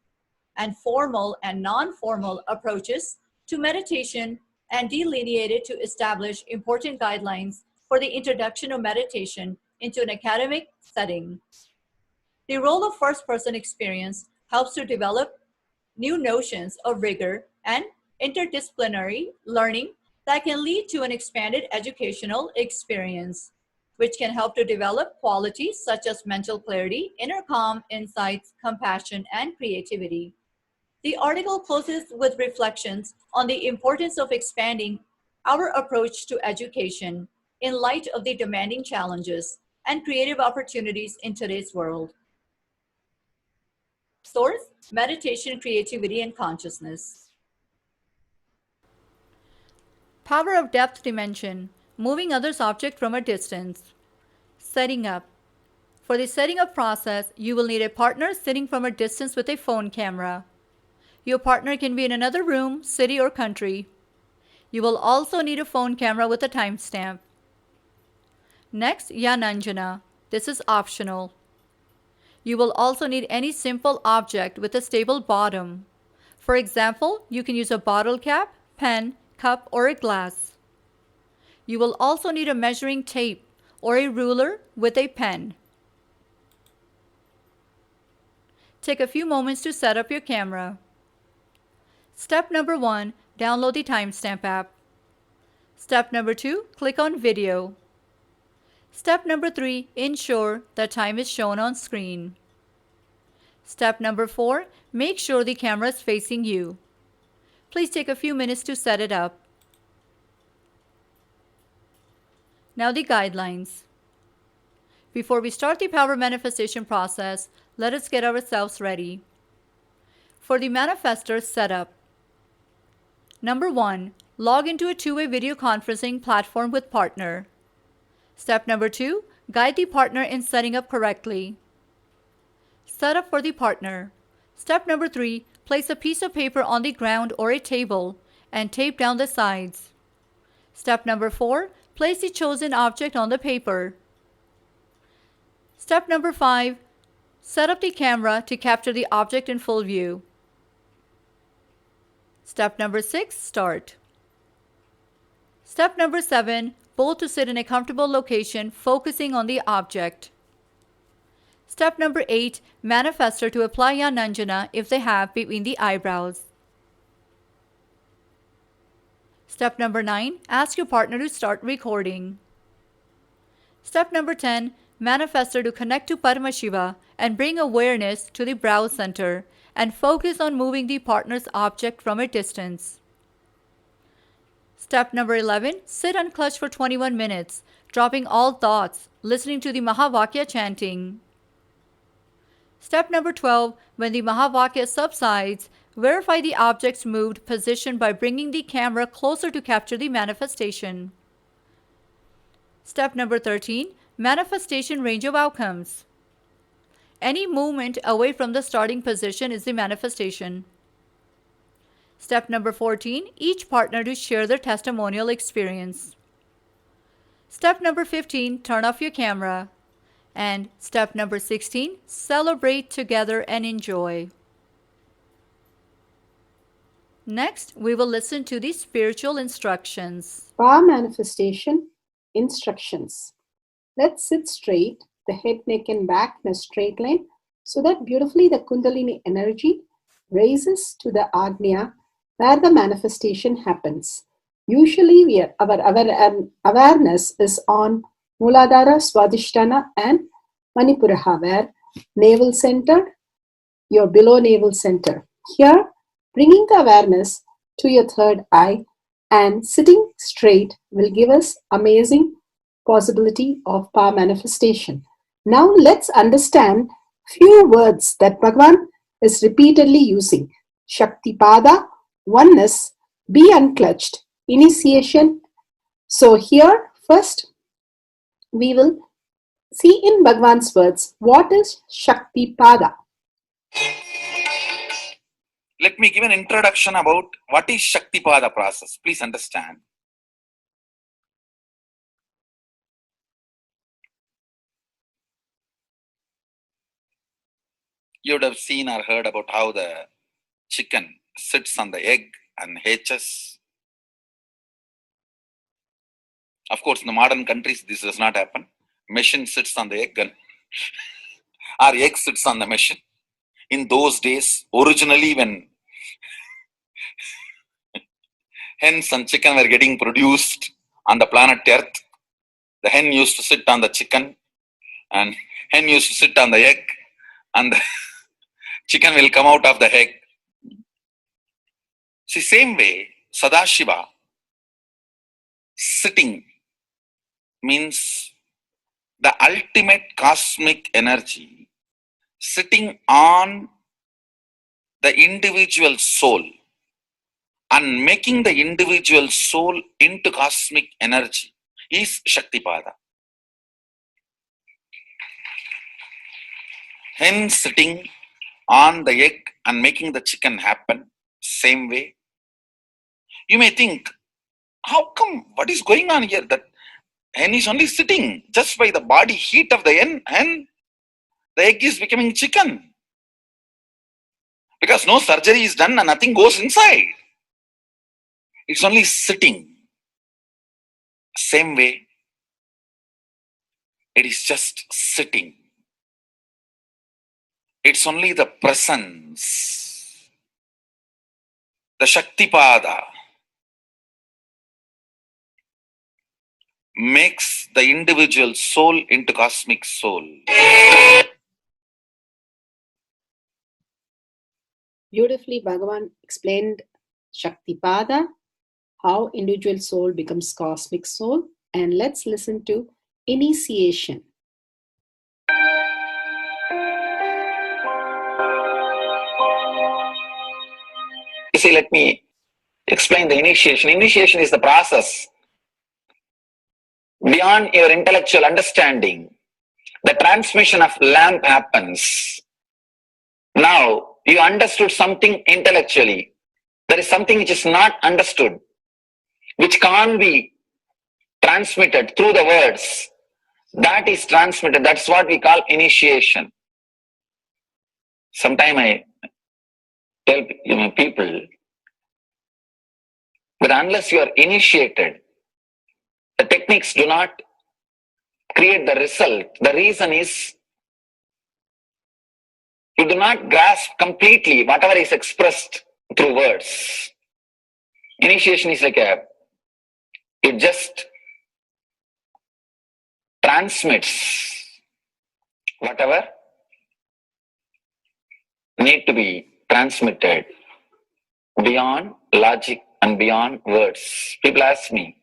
and formal and non-formal approaches to meditation and delineated to establish important guidelines for the introduction of meditation into an academic setting. The role of first person experience helps to develop new notions of rigor and interdisciplinary learning that can lead to an expanded educational experience, which can help to develop qualities such as mental clarity, inner calm, insights, compassion, and creativity. The article closes with reflections on the importance of expanding our approach to education in light of the demanding challenges and creative opportunities in today's world. Source: Meditation, Creativity, and Consciousness. Power of depth dimension, moving others' object from a distance. Setting up. For the setting up process, you will need a partner sitting from a distance with a phone camera. Your partner can be in another room, city, or country. You will also need a phone camera with a timestamp. Next, Yananjana. This is optional. You will also need any simple object with a stable bottom. For example, you can use a bottle cap, pen, cup, or a glass. You will also need a measuring tape or a ruler with a pen. Take a few moments to set up your camera. Step number 1, download the timestamp app. Step number 2, click on video. Step number 3, ensure that time is shown on screen. Step number 4, make sure the camera is facing you. Please take a few minutes to set it up. Now the guidelines. Before we start the power manifestation process, let us get ourselves ready. For the manifestor setup. Number 1, log into a two-way video conferencing platform with partner. Step number 2, guide the partner in setting up correctly. Setup for the partner. Step number 3, place a piece of paper on the ground or a table and tape down the sides. Step number 4, place the chosen object on the paper. Step number 5, set up the camera to capture the object in full view. Step number 6, start. Step number 7, both to sit in a comfortable location focusing on the object. Step number 8, manifestor to apply Yananjana if they have between the eyebrows. Step number 9, ask your partner to start recording. Step number 10, manifestor to connect to Paramashiva and bring awareness to the brow center and focus on moving the partner's object from a distance. Step number 11, sit unclutched for 21 minutes, dropping all thoughts, listening to the Mahavakya chanting. Step number 12, when the Mahavakya subsides, verify the object's moved position by bringing the camera closer to capture the manifestation. Step number 13, manifestation range of outcomes. Any movement away from the starting position is the manifestation. Step number 14, each partner to share their testimonial experience. Step number 15, turn off your camera. And step number 16, celebrate together and enjoy. Next, we will listen to the spiritual instructions. Power manifestation instructions. Let's sit straight, the head, neck, and back in a straight line, so that beautifully the Kundalini energy raises to the Agnya where the manifestation happens. Usually, our awareness is on Muladhara, Swadhisthana, and Manipuraha, where navel center, your below navel center. Here, bringing the awareness to your third eye and sitting straight will give us amazing possibility of power manifestation. Now let's understand few words that Bhagavan is repeatedly using. Shakti Pada, oneness, be unclutched, initiation. So here first we will see in Bhagavan's words what is Shakti Pada. Let me give an introduction about what is Shaktipada process. Please understand. You would have seen or heard about how the chicken sits on the egg and hatches. Of course, in the modern countries, this does not happen. Machine sits on the egg and our egg sits on the machine. In those days, originally when hens and chicken were getting produced on the planet Earth, the hen used to sit on the chicken and hen used to sit on the egg, and the chicken will come out of the egg. See, same way, Sadashiva sitting means the ultimate cosmic energy sitting on the individual soul and making the individual soul into cosmic energy is Shaktipada. Hence, sitting on the egg and making the chicken happen, same way. You may think, how come, what is going on here? That hen is only sitting just by the body heat of the hen, the egg is becoming chicken. Because no surgery is done and nothing goes inside. It's only sitting. Same way, it is just sitting. It's only the presence, the Shaktipada, makes the individual soul into cosmic soul. Beautifully, Bhagavan explained Shaktipada, how individual soul becomes cosmic soul. And let's listen to initiation. You see, let me explain the initiation. Initiation is the process beyond your intellectual understanding. The transmission of lamp happens. Now, you understood something intellectually. There is something which is not understood, which can't be transmitted through the words. That is transmitted. That's what we call initiation. Sometimes I tell people that unless you are initiated, the techniques do not create the result. The reason is you do not grasp completely whatever is expressed through words. Initiation is like it just transmits whatever need to be transmitted beyond logic and beyond words. People ask me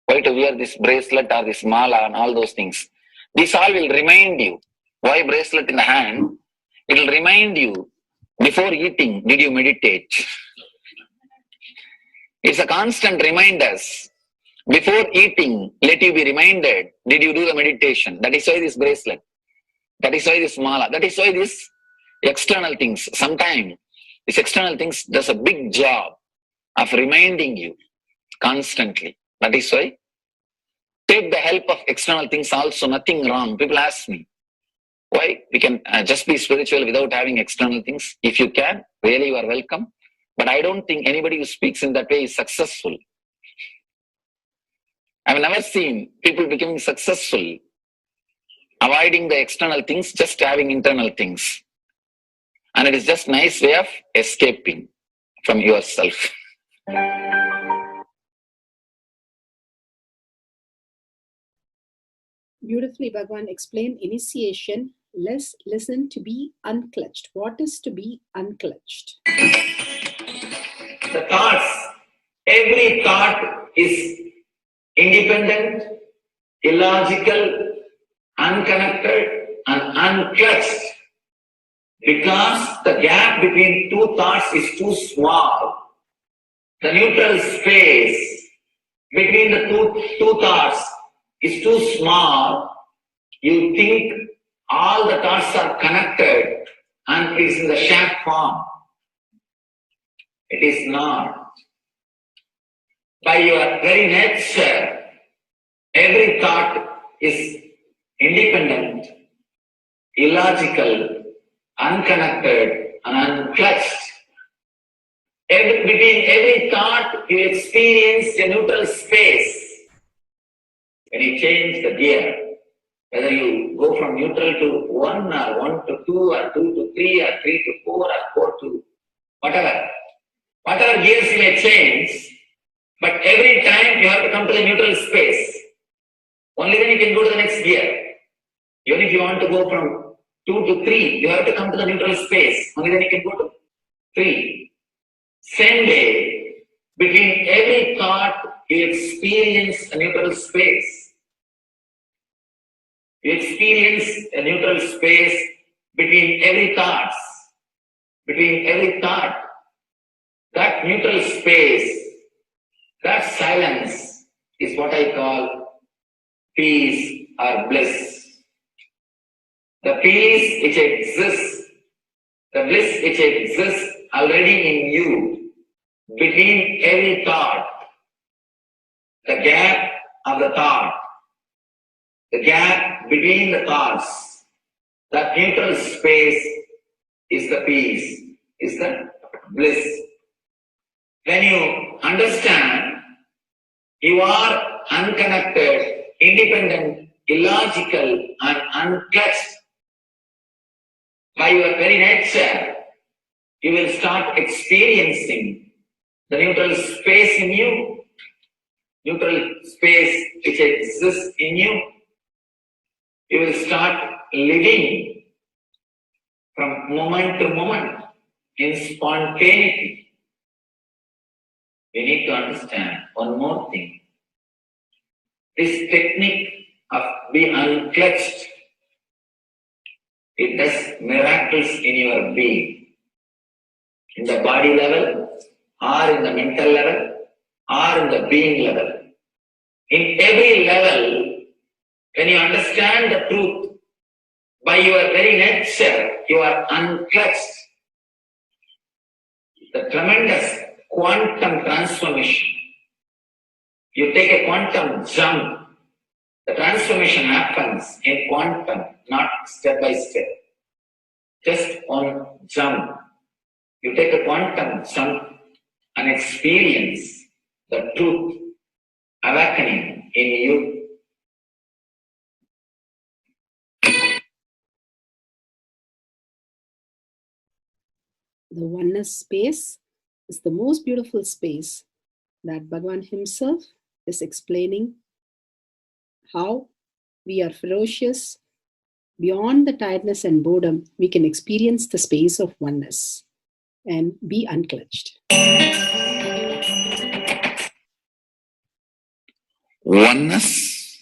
why to wear this bracelet or this mala and all those things. This all will remind you. Why bracelet in the hand? It will remind you, before eating, did you meditate? It's a constant reminder. Before eating, let you be reminded, did you do the meditation? That is why this bracelet. That is why this mala. That is why this external things. Sometimes these external things does a big job of reminding you constantly. That is why take the help of external things also, nothing wrong. People ask me, why we can just be spiritual without having external things? If you can, really you are welcome. But I don't think anybody who speaks in that way is successful. I've never seen people becoming successful, avoiding the external things, just having internal things. And it is just a nice way of escaping from yourself. Beautifully, Bhagavan explained initiation. Let's listen to be unclutched. What is to be unclutched? The thoughts, every thought is independent, illogical, unconnected, and unclutched. Because the gap between two thoughts is too small. The neutral space between the two thoughts is too small. You think all the thoughts are connected and it is in the shape form. It is not. By your very nature, every thought is independent, illogical, unconnected, and unclutched. Between every thought, you experience a neutral space. when you change the gear, whether you go from neutral to 1 or 1 to 2 or 2 to 3 or 3 to 4 or 4 to whatever gears you may change, but every time you have to come to the neutral space. Only then you can go to the next gear. Even if you want to go from 2 to 3, you have to come to the neutral space. Only then you can go to 3. Same way, between every thought, you experience a neutral space. You experience a neutral space between every thoughts. Between every thought. That neutral space, that silence is what I call peace or bliss. The peace which exists, the bliss which exists already in you, between every thought, the gap of the thought, the gap between the thoughts, that neutral space is the peace, is the bliss. When you understand you are unconnected, independent, illogical, and unclutched by your very nature, you will start experiencing the neutral space in you, neutral space which exists in you. You will start living from moment to moment in spontaneity. We need to understand one more thing. This technique of being unclutched, it does miracles in your being. In the body level, or in the mental level, or in the being level. In every level, when you understand the truth, by your very nature, you are unclutched. The tremendous quantum transformation. You take a quantum jump. The transformation happens in quantum, not step by step. Just one jump. You take a quantum jump and experience the truth awakening in you. The oneness space is the most beautiful space that Bhagavan himself is explaining how we are ferocious. Beyond the tiredness and boredom, we can experience the space of oneness and be unclutched. Oneness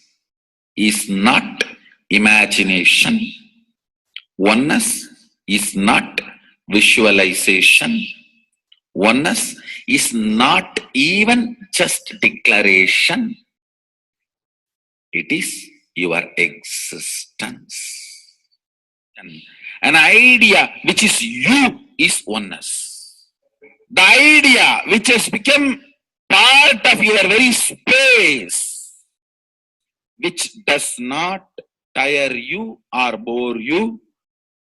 is not imagination. Oneness is not visualization. Oneness is not even just declaration. It is your existence. An idea which is you is oneness. The idea which has become part of your very space, which does not tire you or bore you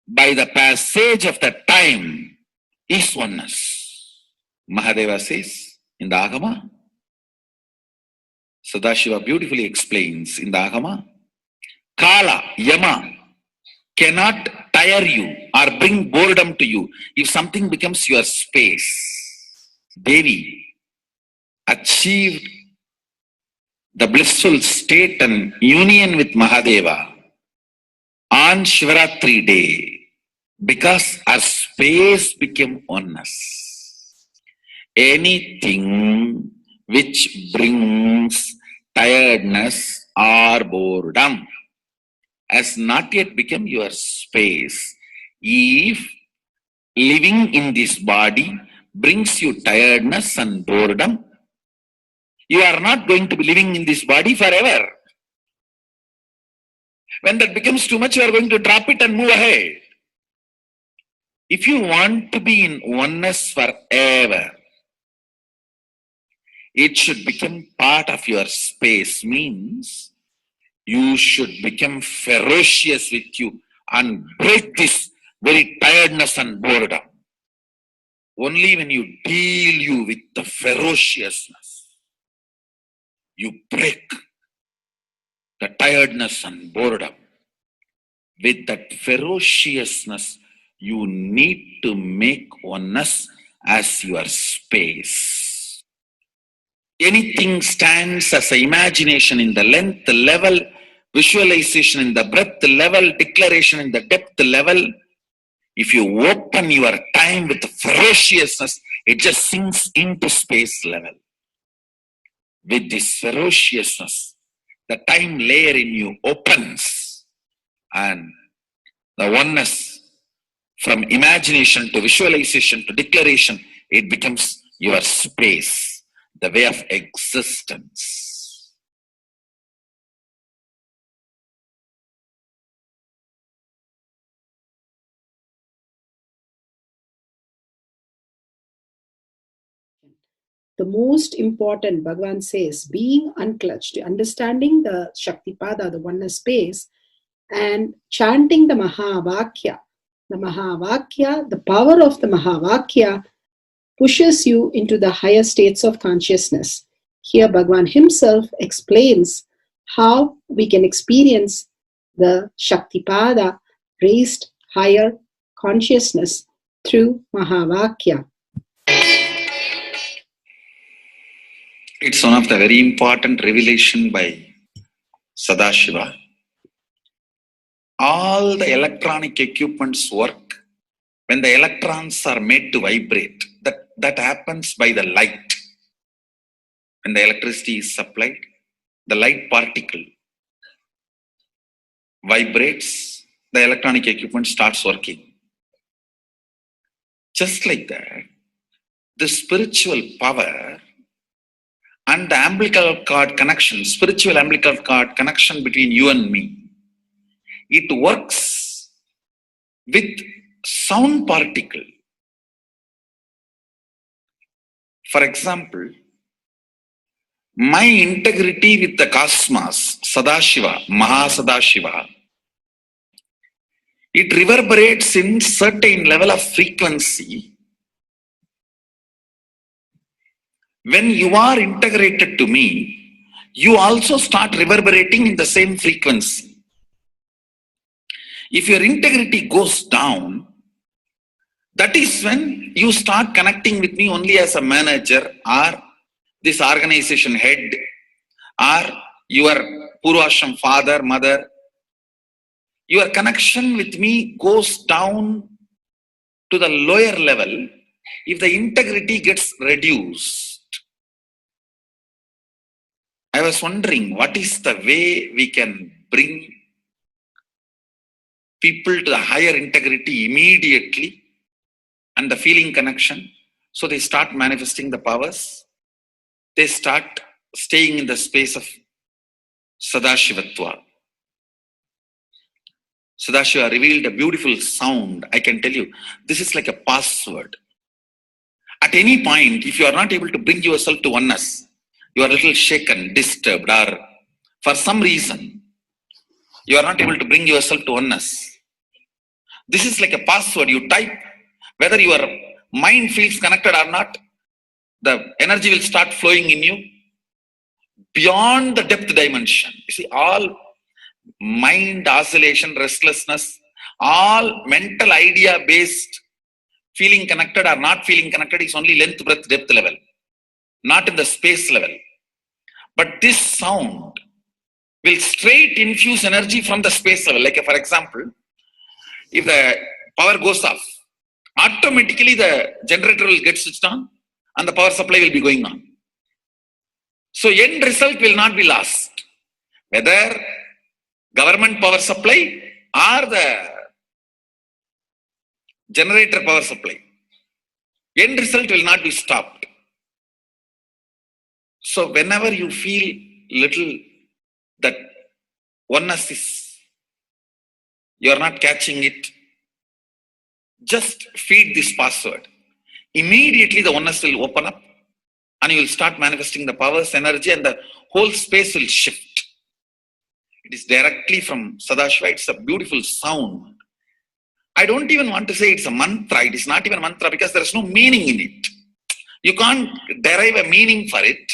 by the passage of the time, is oneness. Mahadeva says in the Agama, Sadashiva beautifully explains in the Agama, Kala, Yama cannot tire you or bring boredom to you if something becomes your space. Devi achieved the blissful state and union with Mahadeva on Shivaratri day because our space became oneness. Anything which brings tiredness or boredom has not yet become your space. If living in this body brings you tiredness and boredom, you are not going to be living in this body forever. When that becomes too much, you are going to drop it and move ahead. If you want to be in oneness forever, it should become part of your space, means you should become ferocious with you and break this very tiredness and boredom. Only when you deal you with the ferociousness, you break the tiredness and boredom. With that ferociousness, you need to make oneness as your space. Anything stands as an imagination in the length level, visualization in the breadth level, declaration in the depth level. If you open your time with ferociousness, it just sinks into space level. With this ferociousness, the time layer in you opens, and the oneness from imagination to visualization to declaration, it becomes your space, the way of existence. The most important, Bhagavan says, being unclutched, understanding the Shaktipada, the oneness space, and chanting the Mahavakya. The Mahavakya, the power of the Mahavakya, pushes you into the higher states of consciousness. Here, Bhagavan himself explains how we can experience the Shaktipada, raised higher consciousness, through Mahavakya. It's one of the very important revelation by Sadashiva. All the electronic equipments work when the electrons are made to vibrate. That happens by the light. When the electricity is supplied, the light particle vibrates, the electronic equipment starts working. Just like that, the spiritual power and the umbilical cord connection, spiritual umbilical cord connection between you and me, it works with sound particle. For example, my integrity with the cosmos, Sadashiva, Mahasadashiva, it reverberates in certain level of frequency. When you are integrated to me, you also start reverberating in the same frequency. If your integrity goes down, that is when you start connecting with me only as a manager or this organization head or your Purvashram father, mother. Your connection with me goes down to the lower level if the integrity gets reduced. I was wondering, what is the way we can bring people to the higher integrity immediately and the feeling connection, so they start manifesting the powers, they start staying in the space of Sadashivatva. Sadashiva revealed a beautiful sound. I can tell you, this is like a password. At any point, if you are not able to bring yourself to oneness, you are a little shaken, disturbed, or for some reason, you are not able to bring yourself to oneness. This is like a password. You type, whether your mind feels connected or not, the energy will start flowing in you beyond the depth dimension. You see, all mind oscillation, restlessness, all mental idea based feeling connected or not feeling connected is only length, breadth, depth level, not in the space level. But this sound will straight infuse energy from the space level. Like for example, if the power goes off, automatically the generator will get switched on and the power supply will be going on. So end result will not be lost. Whether government power supply or the generator power supply, end result will not be stopped. So whenever you feel little that oneness is, you are not catching it, just feed this password. Immediately the oneness will open up and you will start manifesting the powers, energy, and the whole space will shift. It is directly from Sadashiva. It's a beautiful sound. I don't even want to say it's a mantra. It is not even a mantra because there is no meaning in it. You can't derive a meaning for it.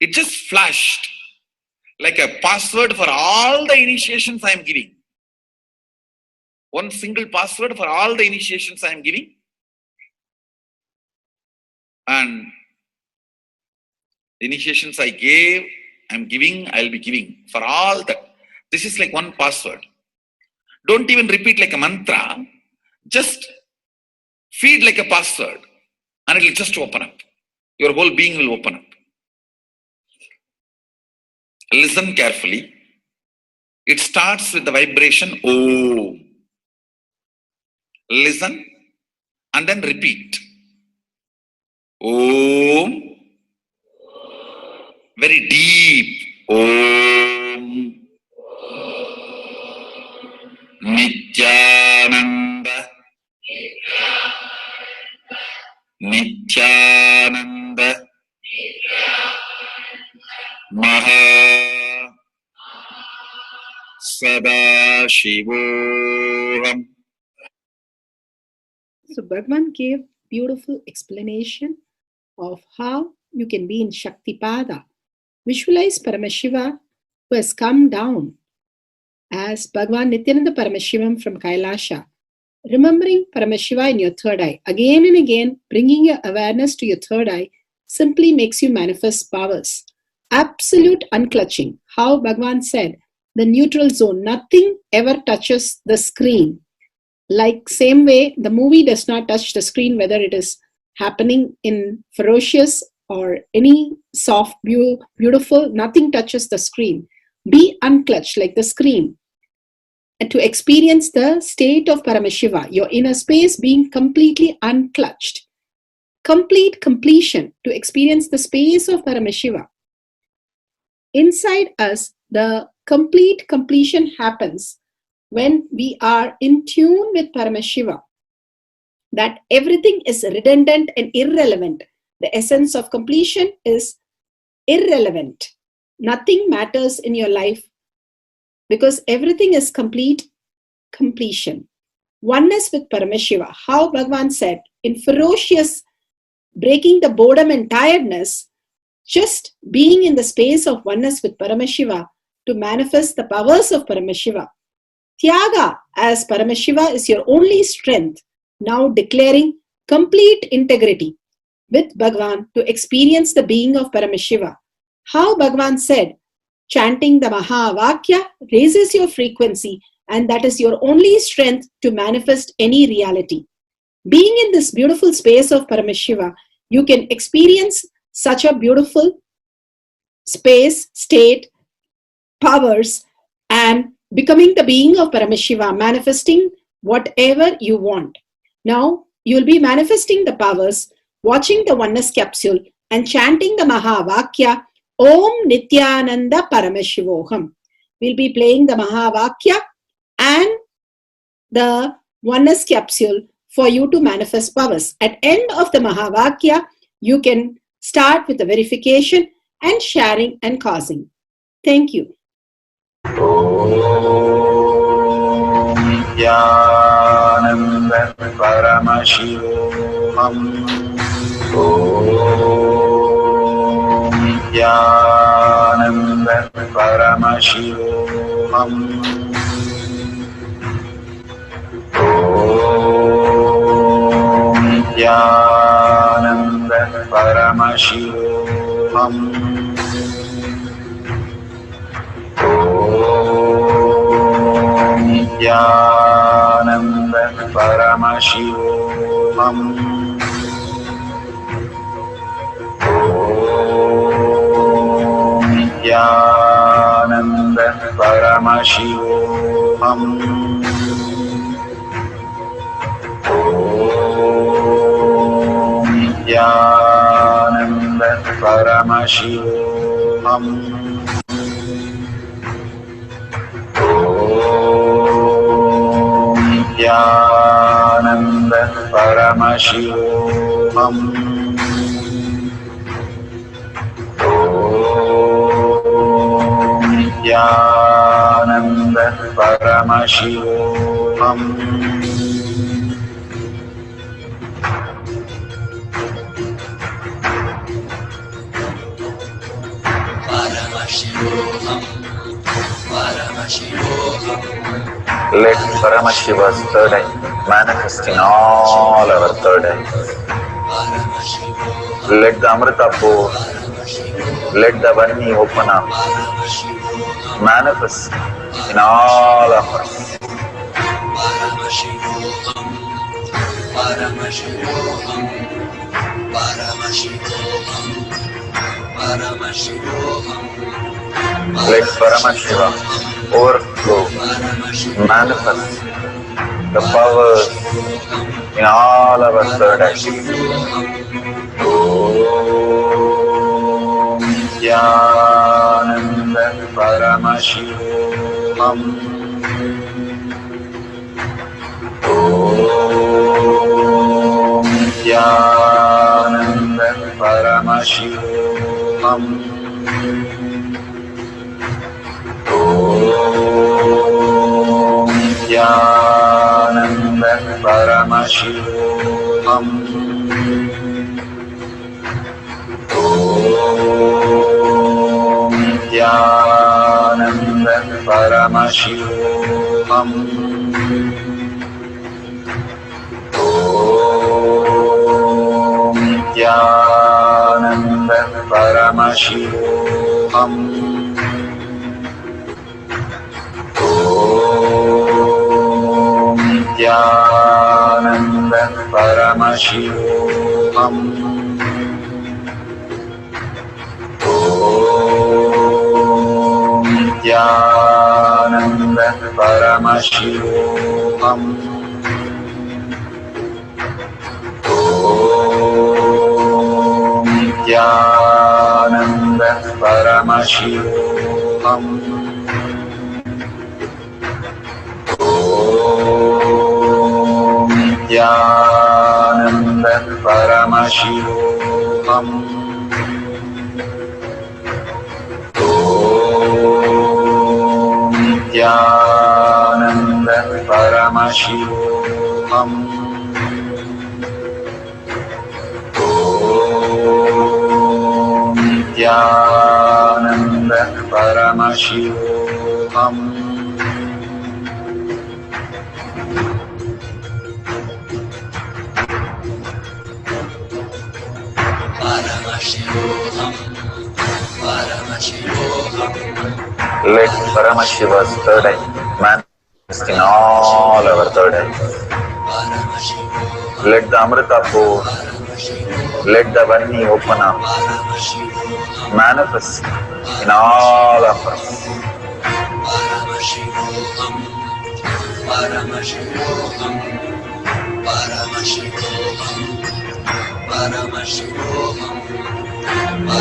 It just flashed. like a password for all the initiations I am giving. One single password for all the initiations I am giving. And the initiations I gave, I am giving, I will be giving for all that. This is like one password. Don't even repeat like a mantra. Just feed like a password and it will just open up. Your whole being will open up. Listen carefully. It starts with the vibration Om. Listen and then repeat. Om. Very deep. Om. Nityananda. Nityananda. Maha Sadashivoham. So Bhagavan gave beautiful explanation of how you can be in Shaktipada. Visualize Paramashiva who has come down as Bhagavan Nityananda Paramashivam from Kailasha. Remembering Paramashiva in your third eye, again and again, bringing your awareness to your third eye simply makes you manifest powers. Absolute unclutching. How Bhagavan said, the neutral zone, nothing ever touches the screen. Like same way, the movie does not touch the screen, whether it is happening in ferocious or any soft, beautiful, nothing touches the screen. Be unclutched like the screen. And to experience the state of Paramashiva, your inner space being completely unclutched. Complete completion to experience the space of Paramashiva. Inside us, the complete completion happens when we are in tune with Paramashiva. That everything is redundant and irrelevant. The essence of completion is irrelevant. Nothing matters in your life because everything is complete completion. Oneness with Paramashiva. How Bhagavan said, in ferocious breaking the boredom and tiredness, just being in the space of oneness with Paramashiva to manifest the powers of Paramashiva. Tyaga as Paramashiva is your only strength, now declaring complete integrity with Bhagavan to experience the being of Paramashiva. How Bhagavan said, chanting the Mahavakya raises your frequency and that is your only strength to manifest any reality. Being in this beautiful space of Paramashiva, you can experience such a beautiful space, state, powers, and becoming the being of Paramashiva, manifesting whatever you want. Now, you will be manifesting the powers, watching the oneness capsule, and chanting the Mahavakya, Om Nityananda Paramashivoham. We'll be playing the Mahavakya and the oneness capsule for you to manifest powers. At end of the Mahavakya, you can start with the verification and sharing and causing. Thank you. Nityananda Paramashivoham. Om Nityananda Paramashivoham. Om Nityananda Paramashivoham. Nityananda Paramashivoham. Om Nityananda Paramashivoham. Om Nityananda Paramashivoham. Jnana Paramashivam. Om Jnana Paramashivam. Paramashivam. Let Paramashiva's third eye manifest in all our third eyes. Let the Amrita pour, let the Vani open up, manifest in all of us. Let Paramashiva overflow, manifest the powers in all our third eyes. Om Jnana Paramashivam. Om Jnana Paramashivam. Om Jnana Paramashivam. Om Jnana Paramashivam. Om Jnana Paramashivam. Om Jnana Paramashivam. Om Jnana Paramashivam. Om Jnana Paramashivam. Om Jnana Paramashivam. Om Jnana Paramashivam. Om Jnana Paramashivam. Let Paramashiva's third eye manifest in all our third eyes. Let the Amrita pour, let the Vani open up, manifest in all of us.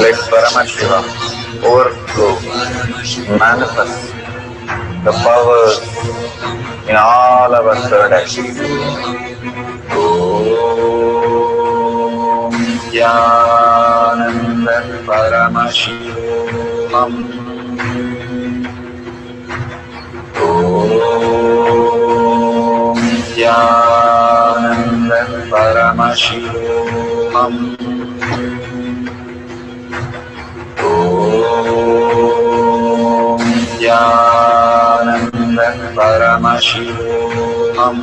Let Paramashiva overflow, manifest the powers in all our third eyes. Om Jnana Paramashivam. Om Jnana Paramashivam. Om Jnana Paramashivam. Om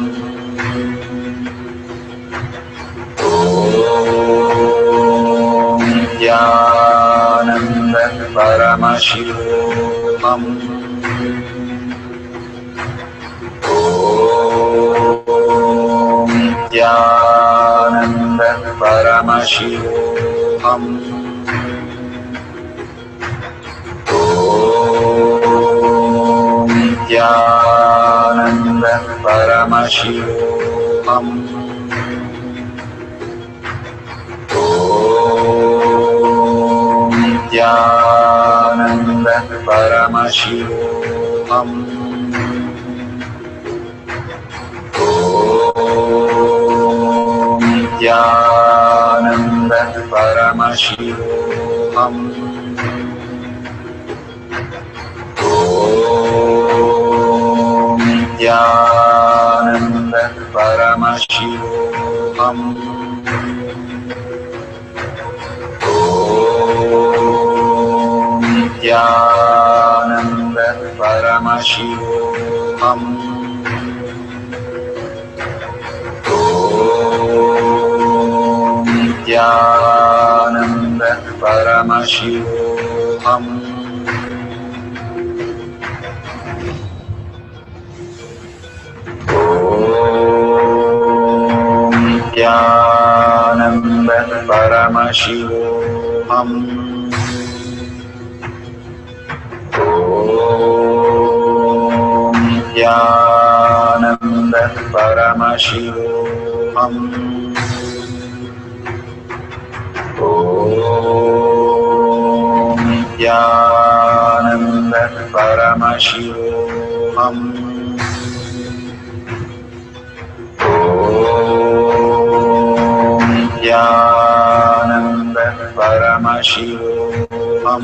Jnana Paramashivam. Om Jnana Paramashivam. Om Jnana Paramashivam. Om Jnana Paramashivam. Om Jnana Paramashivam. Om Jnana Paramashivam. Om Nityananda Paramashivoham. Om Nityananda Paramashivoham. Om Nityananda Paramashivoham. Om Nityananda Paramashivoham. Om Nityananda Paramashivoham. Om Nityananda Paramashivoham. Om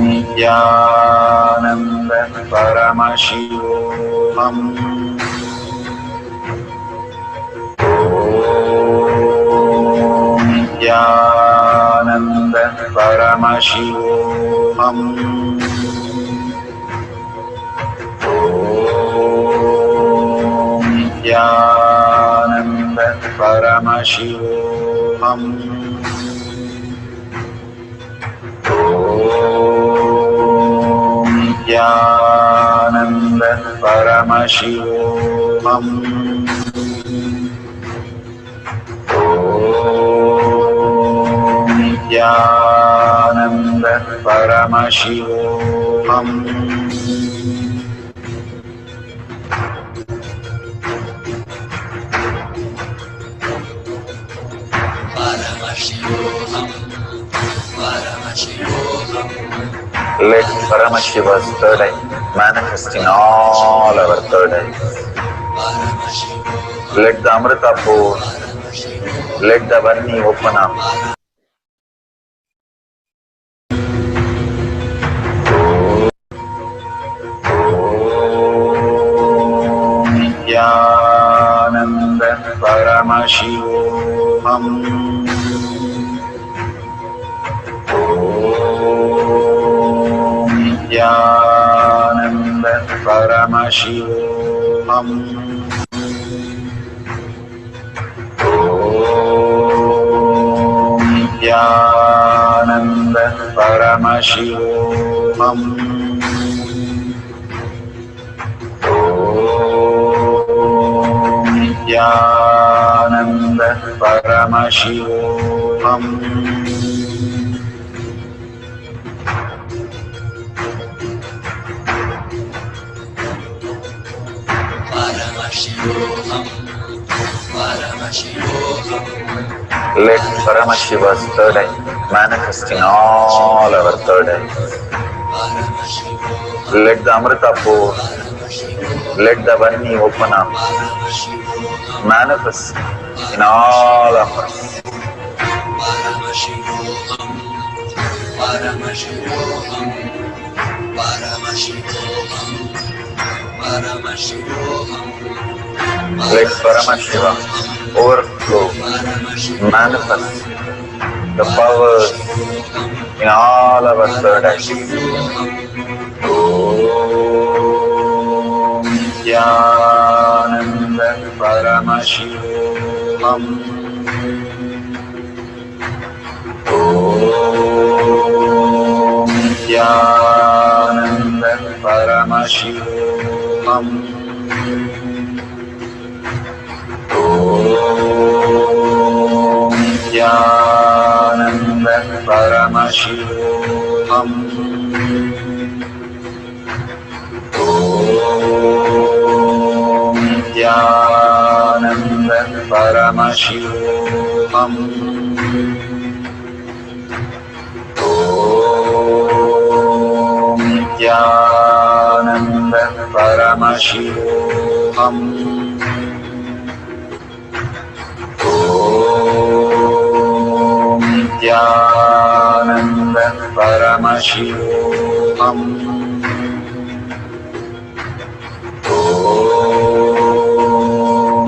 Nityananda Paramashivoham. Om Nityananda Paramashivoham. Om Nityananda Paramashivoham. Om Nityananda Paramashivoham. Om Nityananda Paramashivoham. Let Paramashiva's third eye manifest in all our third eyes. Let the Amrita pour, let the Varni open up. Om Nityananda Paramashivoham. Om Nityananda Paramashivoham. Om Nityananda Paramashivoham. Om Nityananda Paramashivoham. Let Paramashiva's third eye manifest in all our third eyes. Let the Amrita pour, let the Varni open up, manifest in all of us. Let Paramashiva overflow, manifest the powers in all our third eyes. Om Nityananda Paramashivoham. Om Nityananda Paramashivoham. Om Nityananda Paramashivoham. Om Nityananda Paramashivoham. Om Nityananda Paramashivoham. Om Nityananda Paramashivoham. Om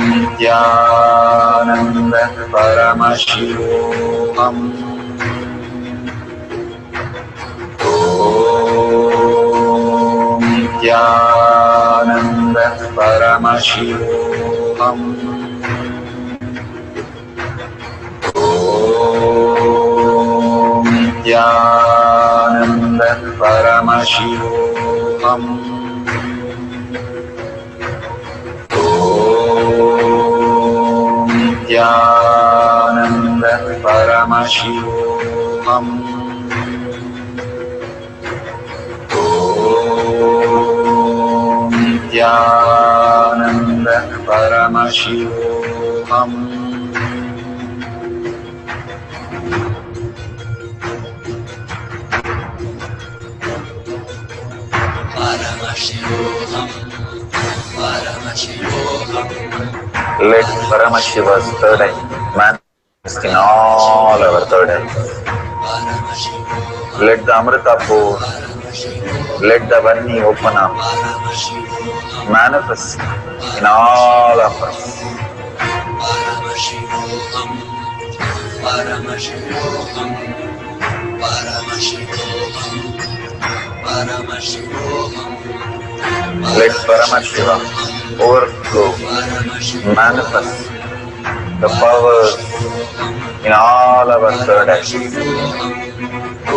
Nityananda Paramashivoham. Om Nityananda Paramashivoham. Om Nityananda Paramashivoham. Om Nityananda Paramashivoham. Om Nityananda Paramashivoham. Let Paramashiva's third eye manifest in all our third eyes. Let the Amrita pour, let the Varni open up, manifest in all of us. Let Paramashiva overflow, manifest the powers in all our third eyes. Om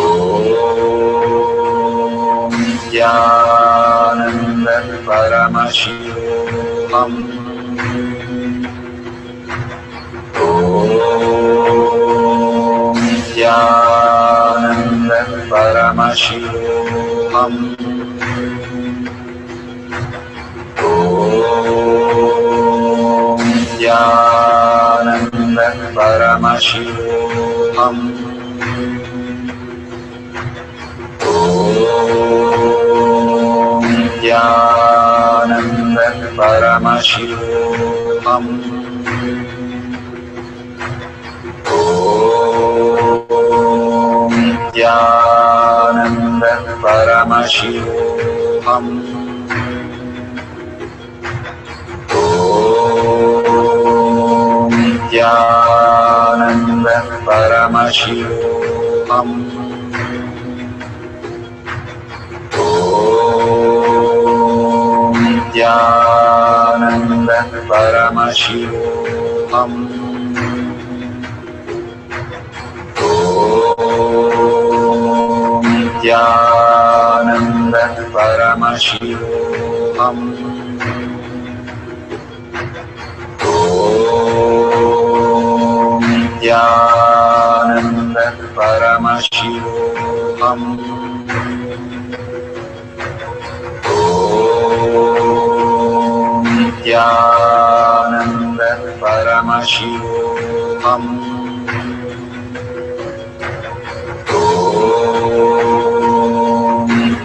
Nityananda Paramashivoham. Om Nityananda Paramashivoham. Om Nityananda Paramashivoham. Om Nityananda Paramashivoham. Om Nityananda Paramashivoham. Om Nityananda Paramashivoham. Om Nityananda Paramashivoham. Om Nityananda Paramashivoham. Om Nityananda Paramashivoham. Om Nityananda Paramashivoham. Om Nityananda Paramashivoham. Om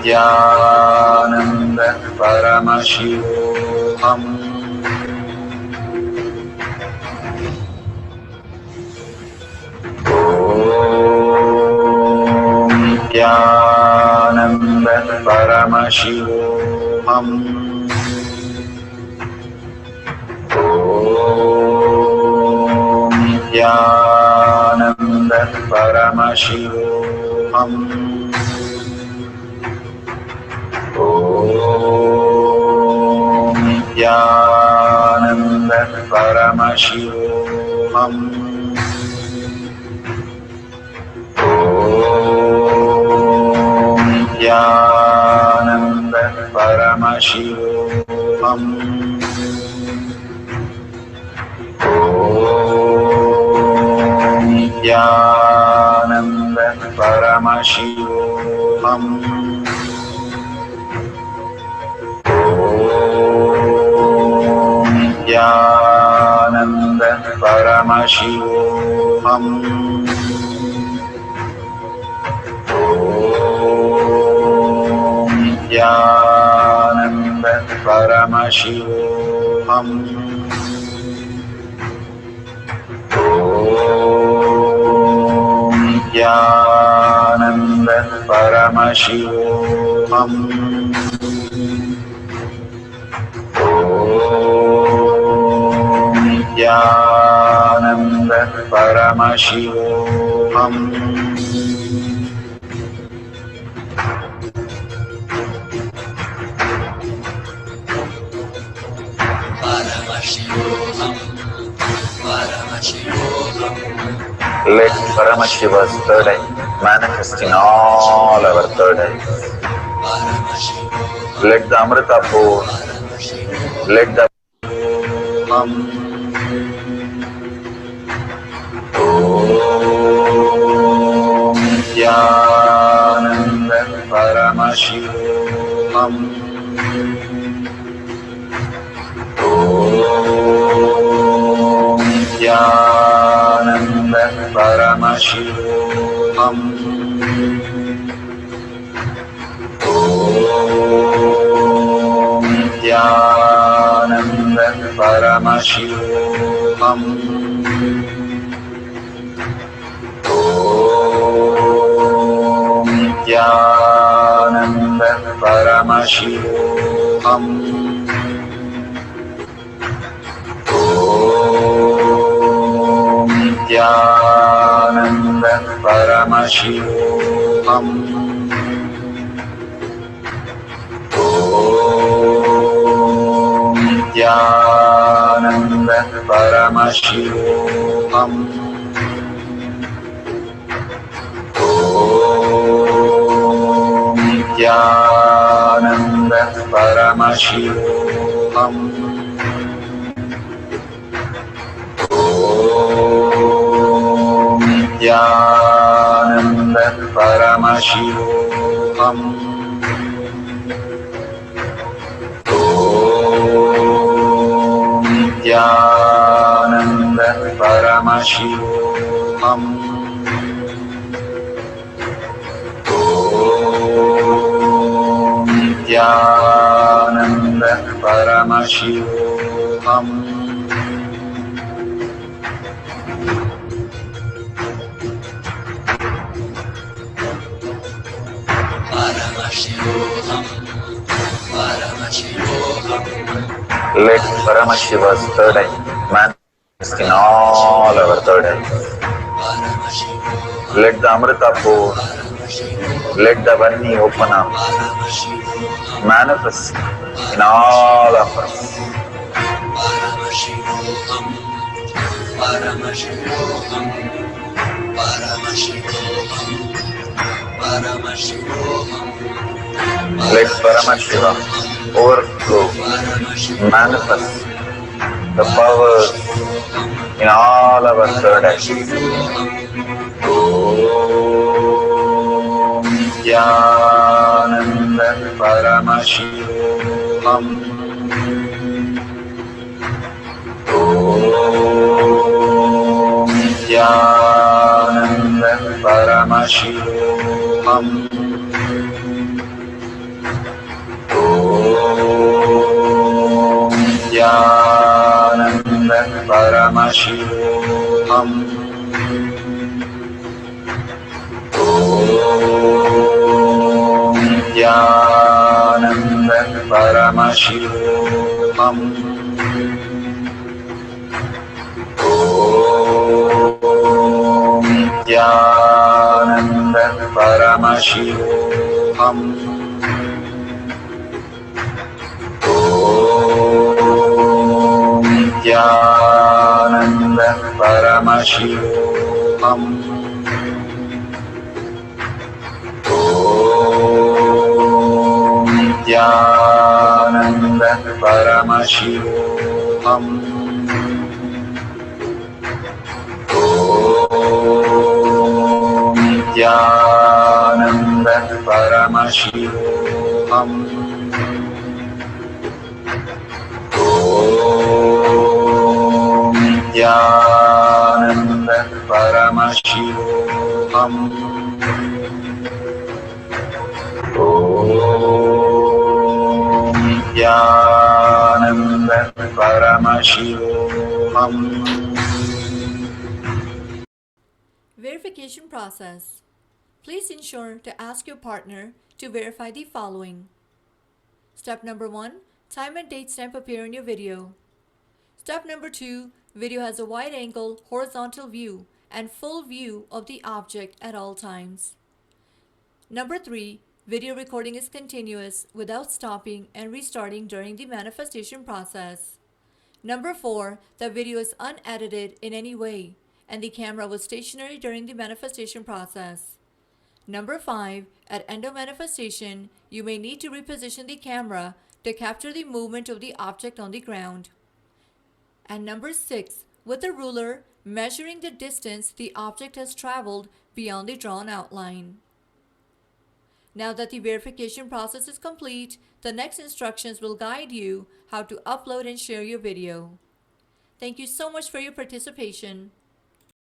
Nityananda Paramashivoham. Om Nityananda Paramashivoham. Om Nityananda Paramashivoham. Om Nityananda Paramashivoham. Om Nityananda Paramashivoham. Om Nityananda Paramashivoham. Om Nityananda Paramashivoham. Om Nityananda Paramashivoham. Om Nityananda Paramashivoham. Let Paramashiva's third eye manifest in all our third eyes. Let the Amrita pour, let the Om Jnana Paddhati. Jnana Paddhati. Jnana Paddhati. Jnana Paddhati. Jnana Paddhati. Jnana Paddhati. Jnana Paddhati. Jnana Paddhati. Jnana Paddhati. Jnana Paddhati. Let Paramashiva's third eye manifest in all our third eyes. Let the Amrita pour, let the Vani open up, manifest in all of us. Let Paramashiva overflow, manifest the powers in all our third eyes. Om Jnana Paddhati. Om Jnana Paddhati. Om Jnana Paddhati. Om Jnana Paddhati. Om Jnana Paddhati. Om Jnana Paddhati. Om Jnana Paddhati. Om Jnana Paddhati. Om Jnana Paddhati. Om Jnana Paddhati. Om Verification process. Please ensure to ask your partner to verify the following. Step number 1, time and date stamp appear in your video. Step number 2, Video has a wide-angle, horizontal view and full view of the object at all times. Number 3, video recording is continuous without stopping and restarting during the manifestation process. Number 4, the video is unedited in any way and the camera was stationary during the manifestation process. Number 5, at end of manifestation, you may need to reposition the camera to capture the movement of the object on the ground. And number 6, with a ruler, measuring the distance the object has traveled beyond the drawn outline. Now that the verification process is complete, the next instructions will guide you how to upload and share your video. Thank you so much for your participation.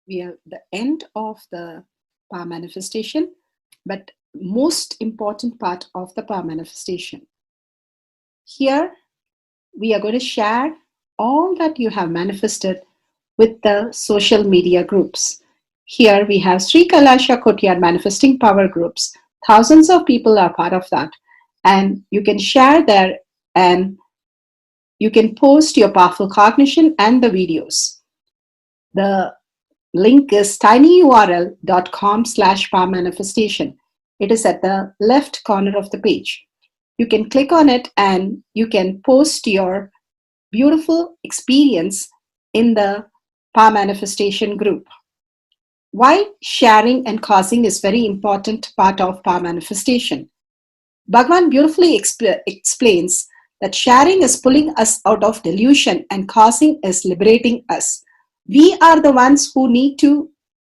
We are at the end of the power manifestation, but most important part of the power manifestation. Here, we are going to share all that you have manifested with the social media groups. Here we have Sri Kailasha Kotyar Manifesting Power Groups. Thousands of people are part of that. And you can share there and you can post your powerful cognition and the videos. The link is tinyurl.com/power manifestation. It is at the left corner of the page. You can click on it and you can post your beautiful experience in the power manifestation group. Why sharing and causing is very important part of power manifestation. Bhagavan beautifully explains that sharing is pulling us out of delusion and causing is liberating us. We are the ones who need to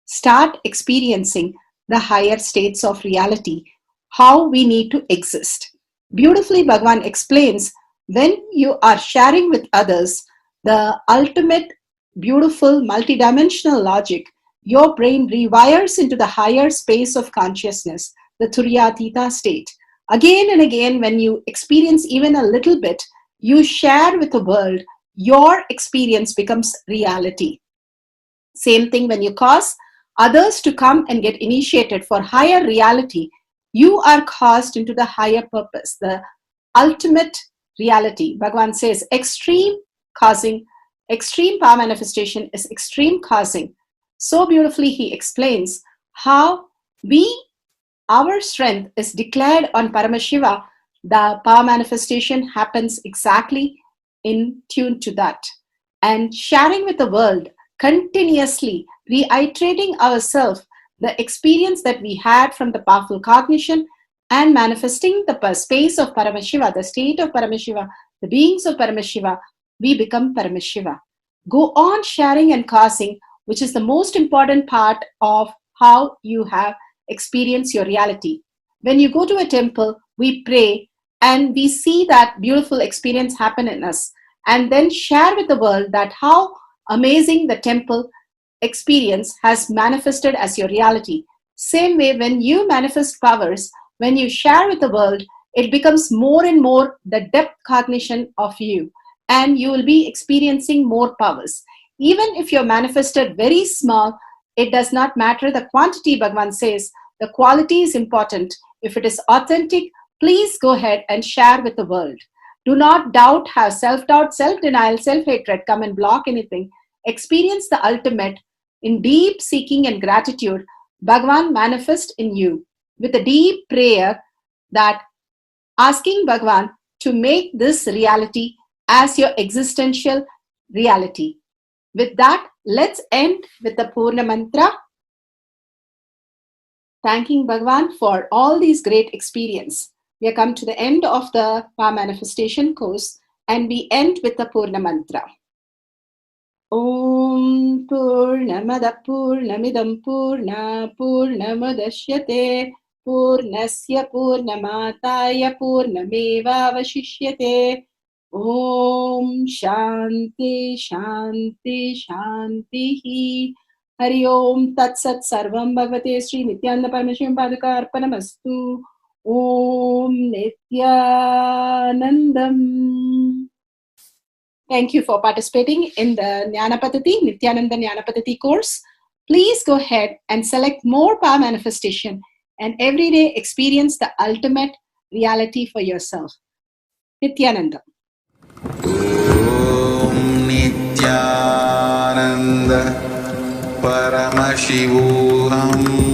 start experiencing the higher states of reality, how we need to exist. Beautifully, Bhagavan explains when you are sharing with others the ultimate beautiful multidimensional logic, your brain rewires into the higher space of consciousness, the Turyatita state. Again and again, when you experience even a little bit, you share with the world, your experience becomes reality. Same thing when you cause others to come and get initiated for higher reality, you are caused into the higher purpose, the ultimate reality. Bhagavan says extreme causing, extreme power manifestation is extreme causing. So beautifully he explains how our strength is declared on Paramashiva. The power manifestation happens exactly in tune to that. And sharing with the world, continuously reiterating ourselves the experience that we had from the powerful cognition and manifesting the space of Paramashiva, the state of Paramashiva, the beings of Paramashiva, we become Paramashiva. Go on sharing and causing, which is the most important part of how you have experienced your reality. When you go to a temple, we pray and we see that beautiful experience happen in us, and then share with the world that how amazing the temple experience has manifested as your reality. Same way, when you manifest powers, when you share with the world, it becomes more and more the depth cognition of you, and you will be experiencing more powers. Even if you're manifested very small, it does not matter the quantity. Bhagavan says the quality is important. If it is authentic, please go ahead and share with the world. Do not doubt, have self-doubt, self-denial, self-hatred come and block anything. Experience the ultimate in deep seeking and gratitude. Bhagavan manifest in you with a deep prayer, that asking Bhagavan to make this reality as your existential reality. With that, let's end with the Purna Mantra. Thanking Bhagavan for all these great experience. We have come to the end of the power manifestation course, and we end with the Purna Mantra. Om Purnamada Purnamidam Purna Purnamadashyate Purnasya Purnamataya Purnameva Vashishyate. Om Shanti Shanti Shanti. Hari Om Tat Sat Sarvam Bhagavate Sri Nityananda Parameshivam Padaka Arpanamastu. Om Nityanandam. Thank you for participating in the Jnana Paddhati, Nityananda Jnana Paddhati course. Please go ahead and select more power manifestation and every day experience the ultimate reality for yourself. Nityananda. Om Nitya Satchidananda Paramashivoham